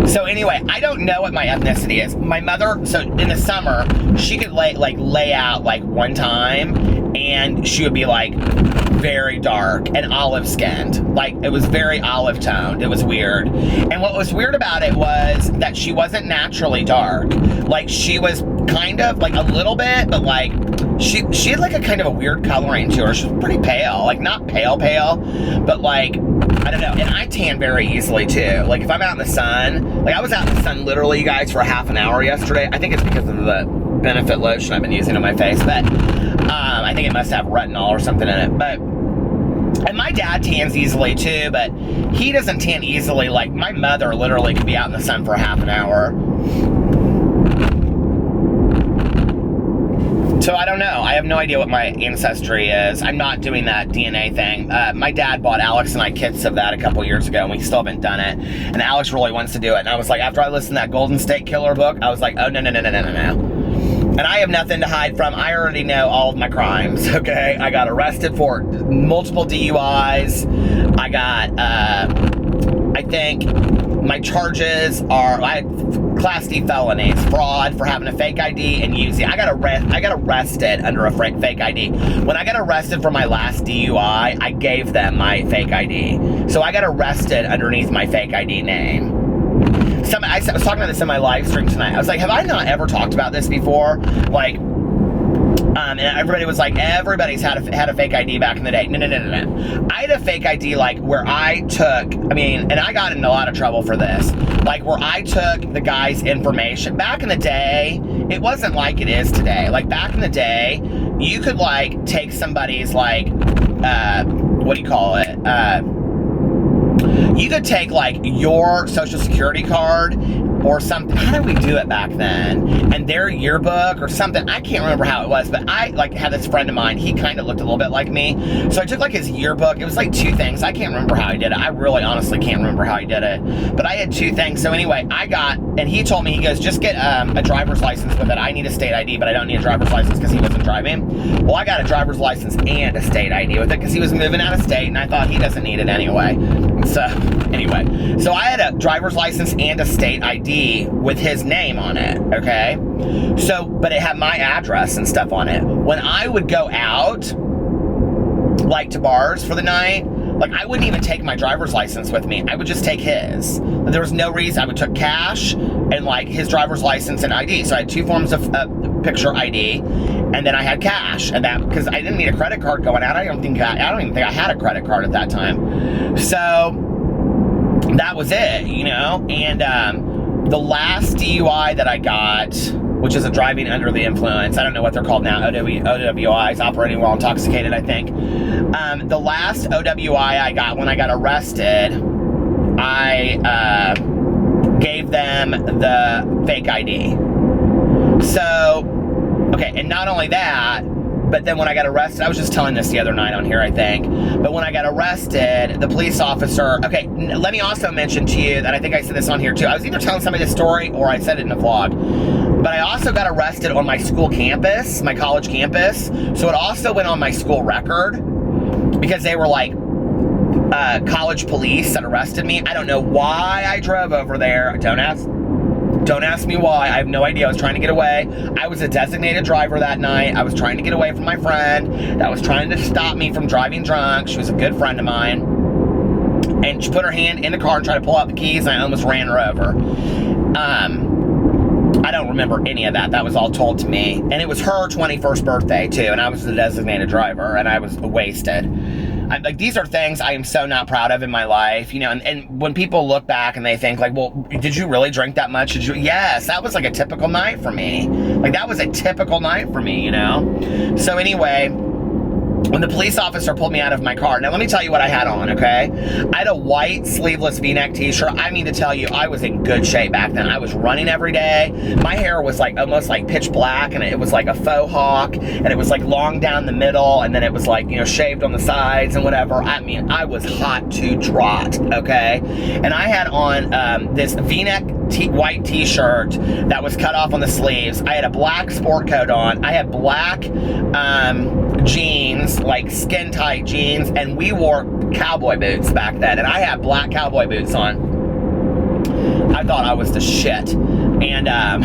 So anyway, I don't know what my ethnicity is. My mother, so in the summer, she could lay out like one time, and she would be like very dark and olive skinned. Like it was very olive toned. It was weird. And what was weird about it was that she wasn't naturally dark. Like she was kind of like a little bit, but like she had like a kind of a weird coloring to her. She was pretty pale, like not pale, but like, I don't know. And I tan very easily too. Like if I'm out in the sun, like I was out in the sun literally, you guys, for a half an hour yesterday. I think it's because of the Benefit lotion I've been using on my face, but I think it must have retinol or something in it. But, and my dad tans easily too, but he doesn't tan easily. Like my mother literally could be out in the sun for a half an hour. So I don't know. I have no idea what my ancestry is. I'm not doing that DNA thing. My dad bought Alex and I kits of that a couple years ago, and we still haven't done it. And Alex really wants to do it. And I was like, after I listened to that Golden State Killer book, I was like, oh, no. And I have nothing to hide from. I already know all of my crimes, okay? I got arrested for multiple DUIs. I got, I think my charges are, I had Class D felonies, fraud for having a fake ID and using. I got arrested under a fake ID. When I got arrested for my last DUI, I gave them my fake ID. So I got arrested underneath my fake ID name. I was talking about this in my live stream tonight. I was like, have I not ever talked about this before? Like, and everybody was like, everybody's had a fake ID back in the day. No. I had a fake ID, like, where I took, and I got in a lot of trouble for this. Like, where I took the guy's information. Back in the day, it wasn't like it is today. Like, back in the day, you could, like, take somebody's, like, what do you call it? You could take like your social security card or something. How did we do it back then? And their yearbook or something. I can't remember how it was, but I like had this friend of mine. He kind of looked a little bit like me. So I took like his yearbook. It was like 2 things. I can't remember how he did it. I really honestly can't remember how he did it. But I had 2 things. So anyway, I got, and he told me, he goes, just get a driver's license with it. I need a state ID, but I don't need a driver's license because he wasn't driving. Well, I got a driver's license and a state ID with it because he was moving out of state, and I thought he doesn't need it anyway. So anyway, so I had a driver's license and a state ID with his name on it, okay? So, but it had my address and stuff on it. When I would go out, like to bars for the night, like I wouldn't even take my driver's license with me. I would just take his. There was no reason. I would take cash and like his driver's license and ID. So I had 2 forms of picture ID, and then I had cash, and that because I didn't need a credit card going out. I don't even think I had a credit card at that time. So that was it, you know. And the last DUI that I got, which is a driving under the influence. I don't know what they're called now. OWIs, operating while intoxicated, I think. The last OWI I got when I got arrested, I gave them the fake ID. So, okay, and not only that, but then when I got arrested, I was just telling this the other night on here, I think, but when I got arrested, the police officer, okay, let me also mention to you that I think I said this on here too. I was either telling somebody this story or I said it in a vlog, but I also got arrested on my school campus, my college campus, so it also went on my school record because they were like college police that arrested me. I don't know why I drove over there. Don't ask me why. I have no idea. I was trying to get away. I was a designated driver that night. I was trying to get away from my friend that was trying to stop me from driving drunk. She was a good friend of mine. And she put her hand in the car and tried to pull out the keys, and I almost ran her over. I don't remember any of that. That was all told to me. And it was her 21st birthday, too, and I was the designated driver, and I was wasted. Like, these are things I am so not proud of in my life, you know, and when people look back and they think like, well, did you really drink that much? Yes, that was like a typical night for me. Like, that was a typical night for me, you know? So anyway, when the police officer pulled me out of my car, now let me tell you what I had on, okay? I had a white sleeveless V-neck t-shirt. I mean to tell you, I was in good shape back then. I was running every day. My hair was like almost like pitch black, and it was like a faux hawk, and it was like long down the middle, and then it was like, you know, shaved on the sides and whatever. I mean, I was hot to trot, okay? And I had on this V-neck white t-shirt that was cut off on the sleeves. I had a black sport coat on. I had black jeans, like skin tight jeans, and we wore cowboy boots back then, and I had black cowboy boots on. I thought I was the shit. And I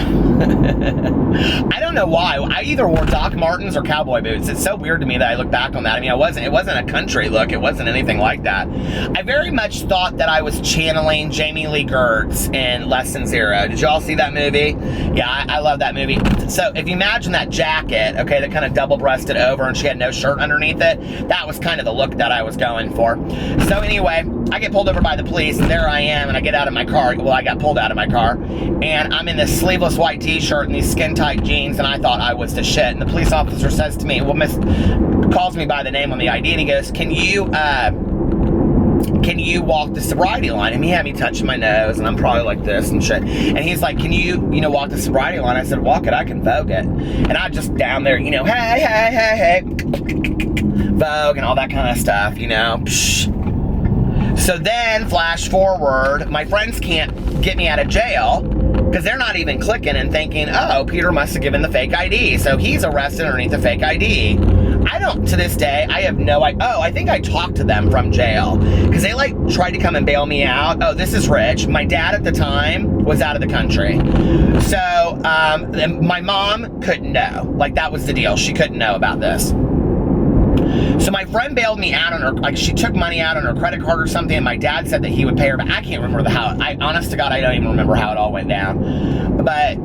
don't know why. I either wore Doc Martens or cowboy boots. It's so weird to me that I look back on that. I mean, it wasn't a country look. It wasn't anything like that. I very much thought that I was channeling Jamie Lee Curtis in Less Than Zero. Did y'all see that movie? Yeah, I love that movie. So if you imagine that jacket, okay, that kind of double-breasted over and she had no shirt underneath it, that was kind of the look that I was going for. So anyway, I get pulled over by the police, and there I am, and I get out of my car. Well, I got pulled out of my car, and I'm in this sleeveless white t-shirt and these skin-tight jeans, and I thought I was the shit. And the police officer says to me, well, calls me by the name on the ID, and he goes, can you walk the sobriety line? And he had me touching my nose, and I'm probably like this and shit. And he's like, can you walk the sobriety line? I said, walk it, I can Vogue it. And I just down there, you know, hey, Vogue and all that kind of stuff, you know. Psh. So then, flash forward, my friends can't get me out of jail because they're not even clicking and thinking, oh, Peter must have given the fake ID. So he's arrested underneath the fake ID. I don't, to this day, I have no idea. Oh, I think I talked to them from jail because they like tried to come and bail me out. Oh, this is rich. My dad at the time was out of the country. So my mom couldn't know. Like, that was the deal. She couldn't know about this. So my friend bailed me out on her, like she took money out on her credit card or something, and my dad said that he would pay her, but I can't remember honest to God, I don't even remember how it all went down. But,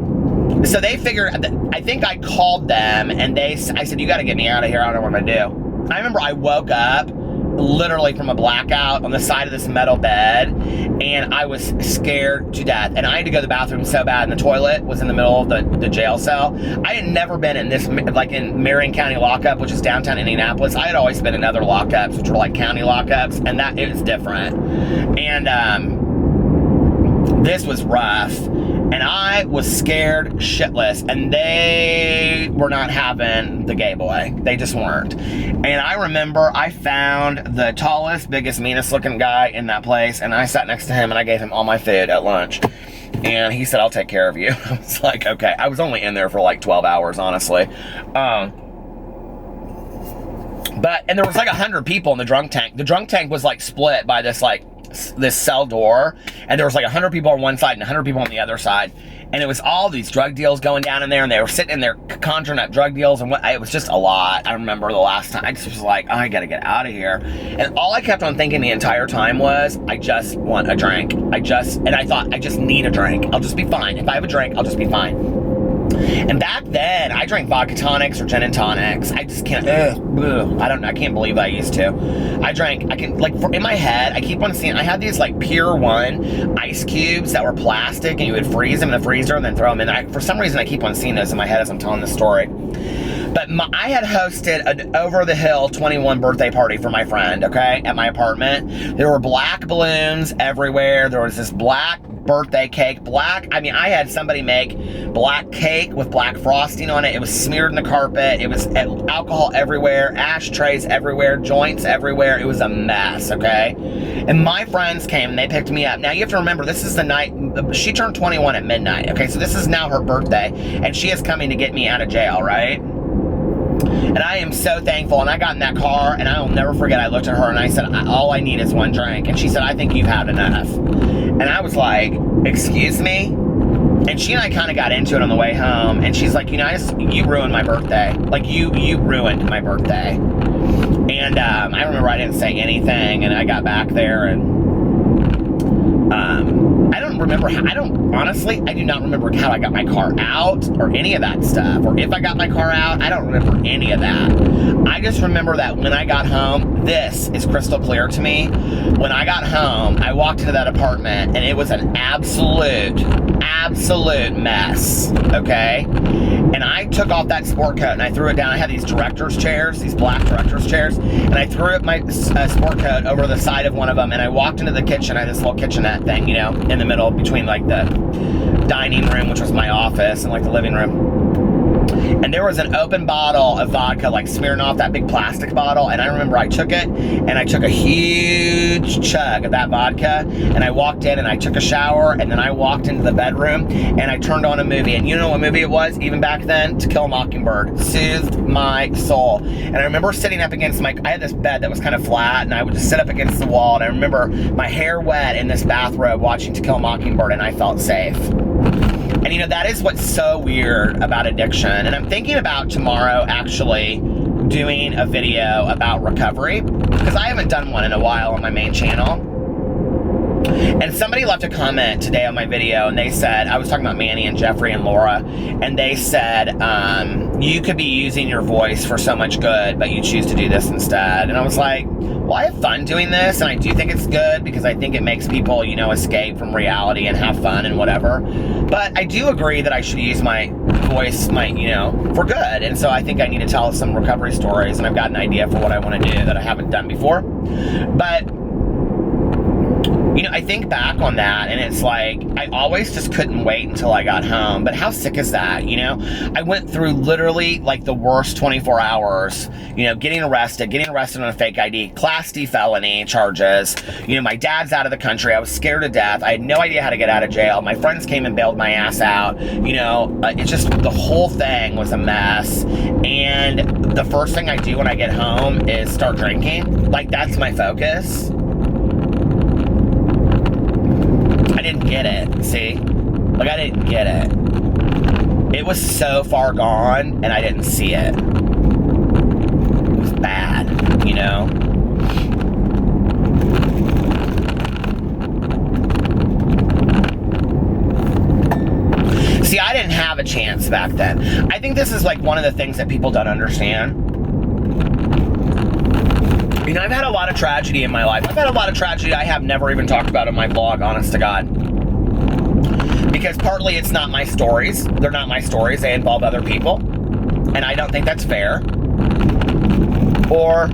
so they figured, I think I called them, and I said, you gotta get me out of here, I don't know what I'm gonna do. I remember I woke up, literally from a blackout on the side of this metal bed, and I was scared to death. And I had to go to the bathroom so bad, and the toilet was in the middle of the jail cell. I had never been in this, like in Marion County lockup, which is downtown Indianapolis. I had always been in other lockups, which were like county lockups, and that it was different. And this was rough, and I was scared shitless, and they were not having the gay boy. They just weren't. And I remember I found the tallest, biggest, meanest looking guy in that place, and I sat next to him, and I gave him all my food at lunch. And he said, I'll take care of you. I was like, okay. I was only in there for like 12 hours, honestly. And there was like 100 people in the drunk tank. The drunk tank was like split by this cell door, and there was like 100 people on one side and 100 people on the other side, and it was all these drug deals going down in there, and they were sitting in there conjuring up drug deals, and it was just a lot. I remember the last time I just was like, oh, I gotta get out of here, and all I kept on thinking the entire time was, I just want a drink. And I thought, I just need a drink. I'll just be fine. If I have a drink, I'll just be fine. And back then, I drank vodka tonics or gin and tonics. I just can't, I can't believe I used to. In my head, I keep on seeing, I had these like Pier 1 ice cubes that were plastic, and you would freeze them in the freezer and then throw them in. For some reason, I keep on seeing those in my head as I'm telling this story. But I had hosted an over-the-hill 21 birthday party for my friend, okay, at my apartment. There were black balloons everywhere. There was this black birthday cake. I had somebody make black cake with black frosting on it. It was smeared in the carpet. It was alcohol everywhere, ashtrays everywhere, joints everywhere. It was a mess, okay? And my friends came, and they picked me up. Now, you have to remember, this is the night, she turned 21 at midnight, okay? So this is now her birthday, and she is coming to get me out of jail, right? And I am so thankful. And I got in that car, and I will never forget, I looked at her and I said, all I need is one drink. And she said, I think you've had enough. And I was like, excuse me? And she and I kind of got into it on the way home. And she's like, you ruined my birthday. Like, you ruined my birthday. And I remember I didn't say anything, and I got back there, and I do not remember how I got my car out or any of that stuff, or if I got my car out. I don't remember any of that. I just remember that when I got home, this is crystal clear to me. When I got home, I walked into that apartment, and it was an absolute mess, okay? And I took off that sport coat, and I threw it down. I had these director's chairs, these black director's chairs, and I threw up my sport coat over the side of one of them, and I walked into the kitchen. I had this little kitchenette thing, in the middle between like the dining room, which was my office, and like the living room. And there was an open bottle of vodka, like smearing off that big plastic bottle. And I remember I took it, and I took a huge chug of that vodka, and I walked in, and I took a shower, and then I walked into the bedroom, and I turned on a movie. And you know what movie it was, even back then? To Kill a Mockingbird. Soothed my soul. And I remember sitting up against I had this bed that was kind of flat, and I would just sit up against the wall, and I remember my hair wet in this bathrobe watching To Kill a Mockingbird, and I felt safe. And that is what's so weird about addiction. And I'm thinking about tomorrow actually doing a video about recovery, because I haven't done one in a while on my main channel. And somebody left a comment today on my video, and they said, I was talking about Manny and Jeffrey and Laura, and they said, you could be using your voice for so much good, but you choose to do this instead. And I was like, well, I have fun doing this, and I do think it's good, because I think it makes people, escape from reality and have fun and whatever. But I do agree that I should use my voice, for good. And so I think I need to tell some recovery stories, and I've got an idea for what I want to do that I haven't done before. But I think back on that, and it's like, I always just couldn't wait until I got home. But how sick is that, I went through literally, like, the worst 24 hours, getting arrested on a fake ID, Class D felony charges. My dad's out of the country. I was scared to death. I had no idea how to get out of jail. My friends came and bailed my ass out. It's just, the whole thing was a mess. And the first thing I do when I get home is start drinking. Like, that's my focus. I didn't get it, see? Like, I didn't get it. It was so far gone, and I didn't see it. It was bad, See, I didn't have a chance back then. I think this is like one of the things that people don't understand. You know, I've had a lot of tragedy in my life. I've had a lot of tragedy I have never even talked about in my blog, honest to God. Because partly it's not my stories. They're not my stories. They involve other people. And I don't think that's fair. Or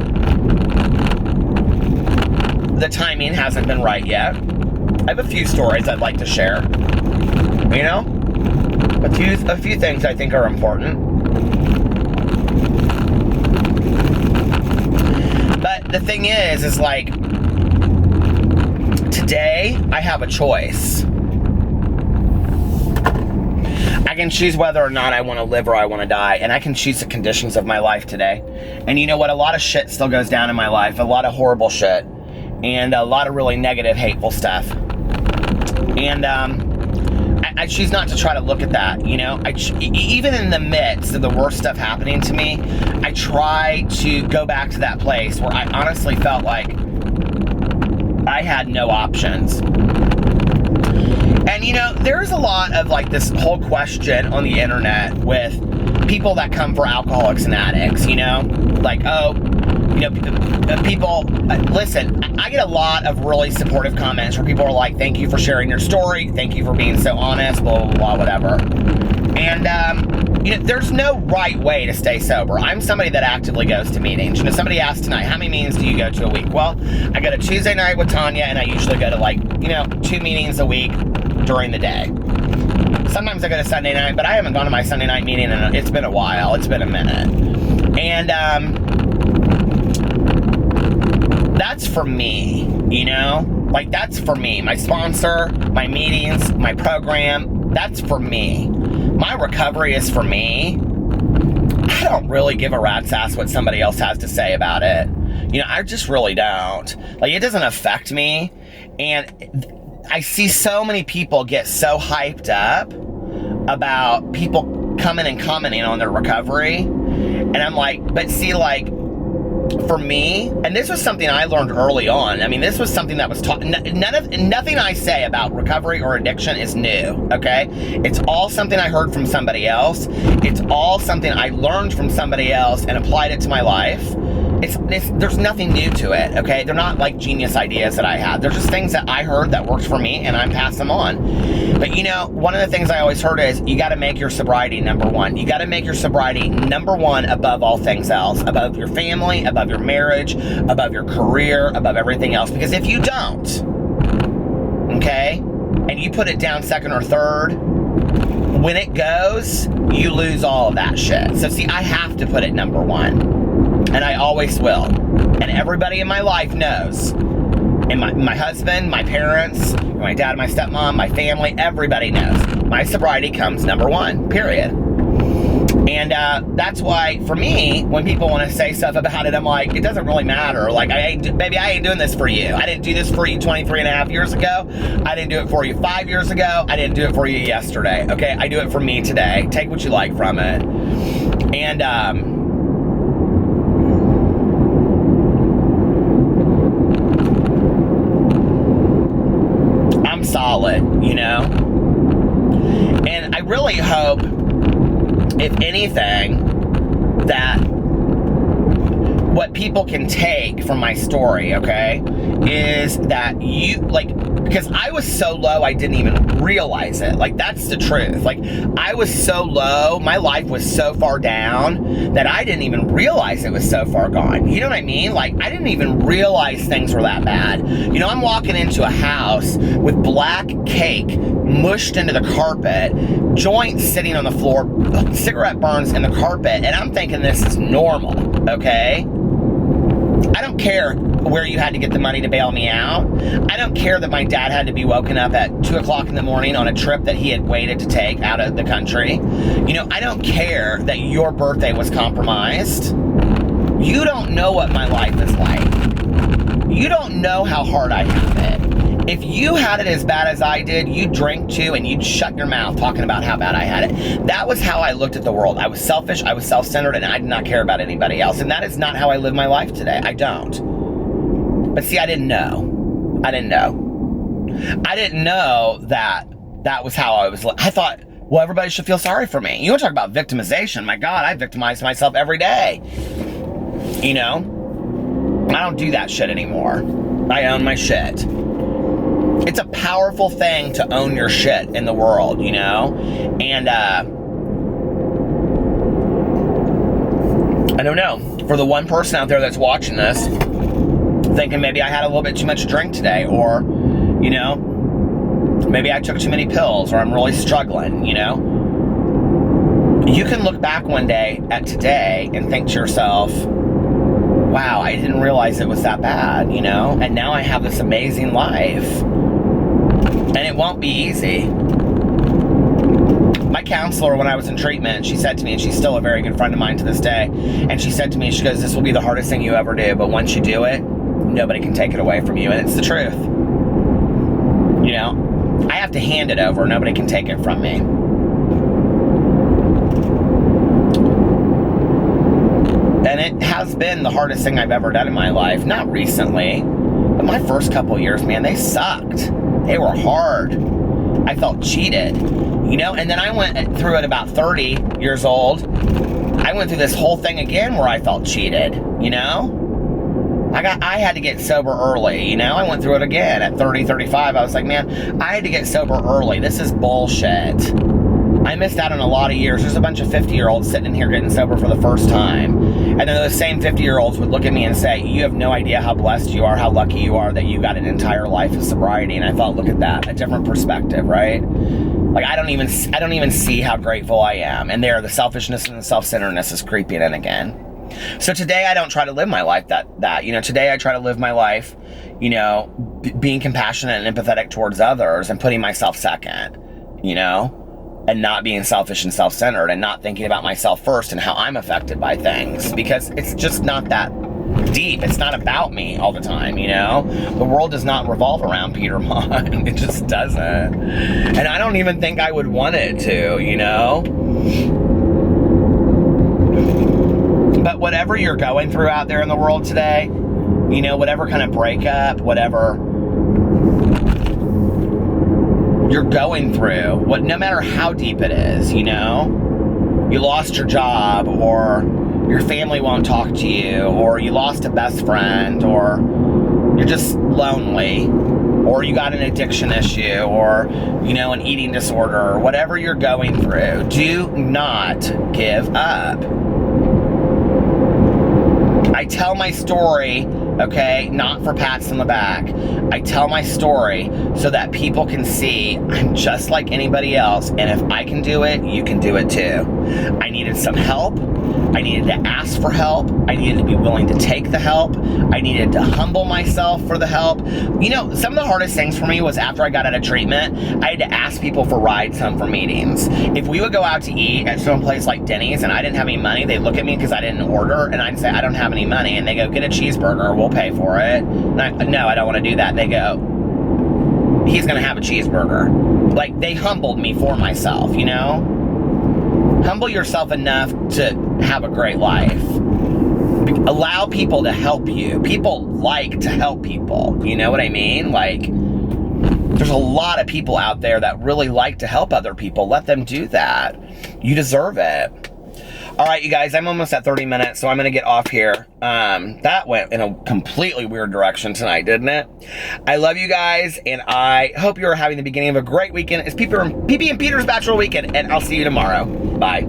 the timing hasn't been right yet. I have a few stories I'd like to share. You know? A few things I think are important. But the thing is like, today I have a choice. I can choose whether or not I want to live or I want to die, and I can choose the conditions of my life today. And you know what? A lot of shit still goes down in my life, a lot of horrible shit, and a lot of really negative, hateful stuff. And I choose not to try to look at that, you know? Even in the midst of the worst stuff happening to me, I try to go back to that place where I honestly felt like I had no options. And you know, there's a lot of like this whole question on the internet with people that come for alcoholics and addicts, you know? Like, oh, you know, people, listen, I get a lot of really supportive comments where people are like, thank you for sharing your story, thank you for being so honest, blah, blah, blah, whatever. And, you know, there's no right way to stay sober. I'm somebody that actively goes to meetings. You know, somebody asked tonight, how many meetings do you go to a week? Well, I go to Tuesday night with Tanya, and I usually go to like, you know, 2 meetings a week during the day. Sometimes I go to Sunday night, but I haven't gone to my Sunday night meeting and it's been a while. It's been a minute. And, that's for me, you know? Like, that's for me. My sponsor, my meetings, my program, that's for me. My recovery is for me. I don't really give a rat's ass what somebody else has to say about it. You know, I just really don't. Like, it doesn't affect me. And I see so many people get so hyped up about people coming and commenting on their recovery. And I'm like, but see, like, for me, and this was something I learned early on. I mean, this was something that was taught. Nothing I say about recovery or addiction is new, okay? It's all something I heard from somebody else. It's all something I learned from somebody else and applied it to my life. There's nothing new to it, okay? They're not like genius ideas that I had. They're just things that I heard that worked for me, and I'm passing them on. But you know, one of the things I always heard is you got to make your sobriety number one. You got to make your sobriety number one above all things else, above your family, above your marriage, above your career, above everything else. Because if you don't, okay, and you put it down second or third, when it goes, you lose all of that shit. So see, I have to put it number one. And I always will. And everybody in my life knows. And my husband, my parents, my dad, my stepmom, my family, everybody knows. My sobriety comes number one, period. And that's why, for me, when people want to say stuff about it, I'm like, it doesn't really matter. Like, baby, I ain't doing this for you. I didn't do this for you 23 and a half years ago. I didn't do it for you 5 years ago. I didn't do it for you yesterday. Okay? I do it for me today. Take what you like from it. And, solid, you know? And I really hope, if anything, that what people can take from my story, okay, is that you, like, because I was so low I didn't even realize it. Like, that's the truth. Like, I was so low, my life was so far down that I didn't even realize it was so far gone. You know what I mean? Like, I didn't even realize things were that bad. You know, I'm walking into a house with black cake mushed into the carpet, joints sitting on the floor, cigarette burns in the carpet, and I'm thinking this is normal, okay? I don't care where you had to get the money to bail me out. I don't care that my dad had to be woken up at 2 o'clock in the morning on a trip that he had waited to take out of the country. You know, I don't care that your birthday was compromised. You don't know what my life is like. You don't know how hard I have it. If you had it as bad as I did, you'd drink too and you'd shut your mouth talking about how bad I had it. That was how I looked at the world. I was selfish, I was self-centered, and I did not care about anybody else. And that is not how I live my life today. I don't. But see, I didn't know. I didn't know. I didn't know that that was how I was. I thought, well, everybody should feel sorry for me. You want to talk about victimization? My God, I victimize myself every day. You know? I don't do that shit anymore. I own my shit. It's a powerful thing to own your shit in the world, you know? And, I don't know. For the one person out there that's watching this, thinking maybe I had a little bit too much to drink today, or, you know, maybe I took too many pills, or I'm really struggling, you know? You can look back one day at today and think to yourself, wow, I didn't realize it was that bad, you know? And now I have this amazing life. And it won't be easy. My counselor, when I was in treatment, she said to me, and she's still a very good friend of mine to this day, and she said to me, she goes, this will be the hardest thing you ever do, but once you do it, nobody can take it away from you. And it's the truth. You know? I have to hand it over. Nobody can take it from me. And it has been the hardest thing I've ever done in my life. Not recently, but my first couple years, man, they sucked. They were hard. I felt cheated, you know? And then I went through it about 30 years old. I went through this whole thing again where I felt cheated, you know? I had to get sober early, you know? I went through it again at 30, 35. I was like, man, I had to get sober early. This is bullshit. I missed out on a lot of years. There's a bunch of 50-year-olds sitting in here getting sober for the first time. And then those same 50-year-olds would look at me and say, you have no idea how blessed you are, how lucky you are that you got an entire life of sobriety. And I thought, look at that, a different perspective, right? Like, I don't even see how grateful I am. And there, the selfishness and the self-centeredness is creeping in again. So today I don't try to live my life that, you know, today I try to live my life, you know, being compassionate and empathetic towards others and putting myself second, you know? And not being selfish and self-centered and not thinking about myself first and how I'm affected by things, because it's just not that deep. It's not about me all the time, you know? The world does not revolve around Peter Mon. It just doesn't. And I don't even think I would want it to, you know? But whatever you're going through out there in the world today, you know, whatever kind of breakup, whatever you're going through, no matter how deep it is, you know, you lost your job, or your family won't talk to you, or you lost a best friend, or you're just lonely, or you got an addiction issue, or, you know, an eating disorder, or whatever you're going through, do not give up. I tell my story, okay, not for pats on the back. I tell my story so that people can see I'm just like anybody else, and if I can do it, you can do it too. I needed some help. I needed to ask for help. I needed to be willing to take the help. I needed to humble myself for the help. You know, some of the hardest things for me was after I got out of treatment, I had to ask people for rides home for meetings. If we would go out to eat at some place like Denny's and I didn't have any money, they'd look at me because I didn't order, and I'd say, I don't have any money. And they go, get a cheeseburger, we'll pay for it. And no, I don't want to do that. They go, he's going to have a cheeseburger. Like, they humbled me for myself, you know? Humble yourself enough to have a great life. Allow people to help you. People like to help people. You know what I mean? Like, there's a lot of people out there that really like to help other people. Let them do that. You deserve it. All right, you guys, I'm almost at 30 minutes, so I'm going to get off here. That went in a completely weird direction tonight, didn't it? I love you guys, and I hope you're having the beginning of a great weekend. It's PP and Peter's Bachelor Weekend, and I'll see you tomorrow. Bye.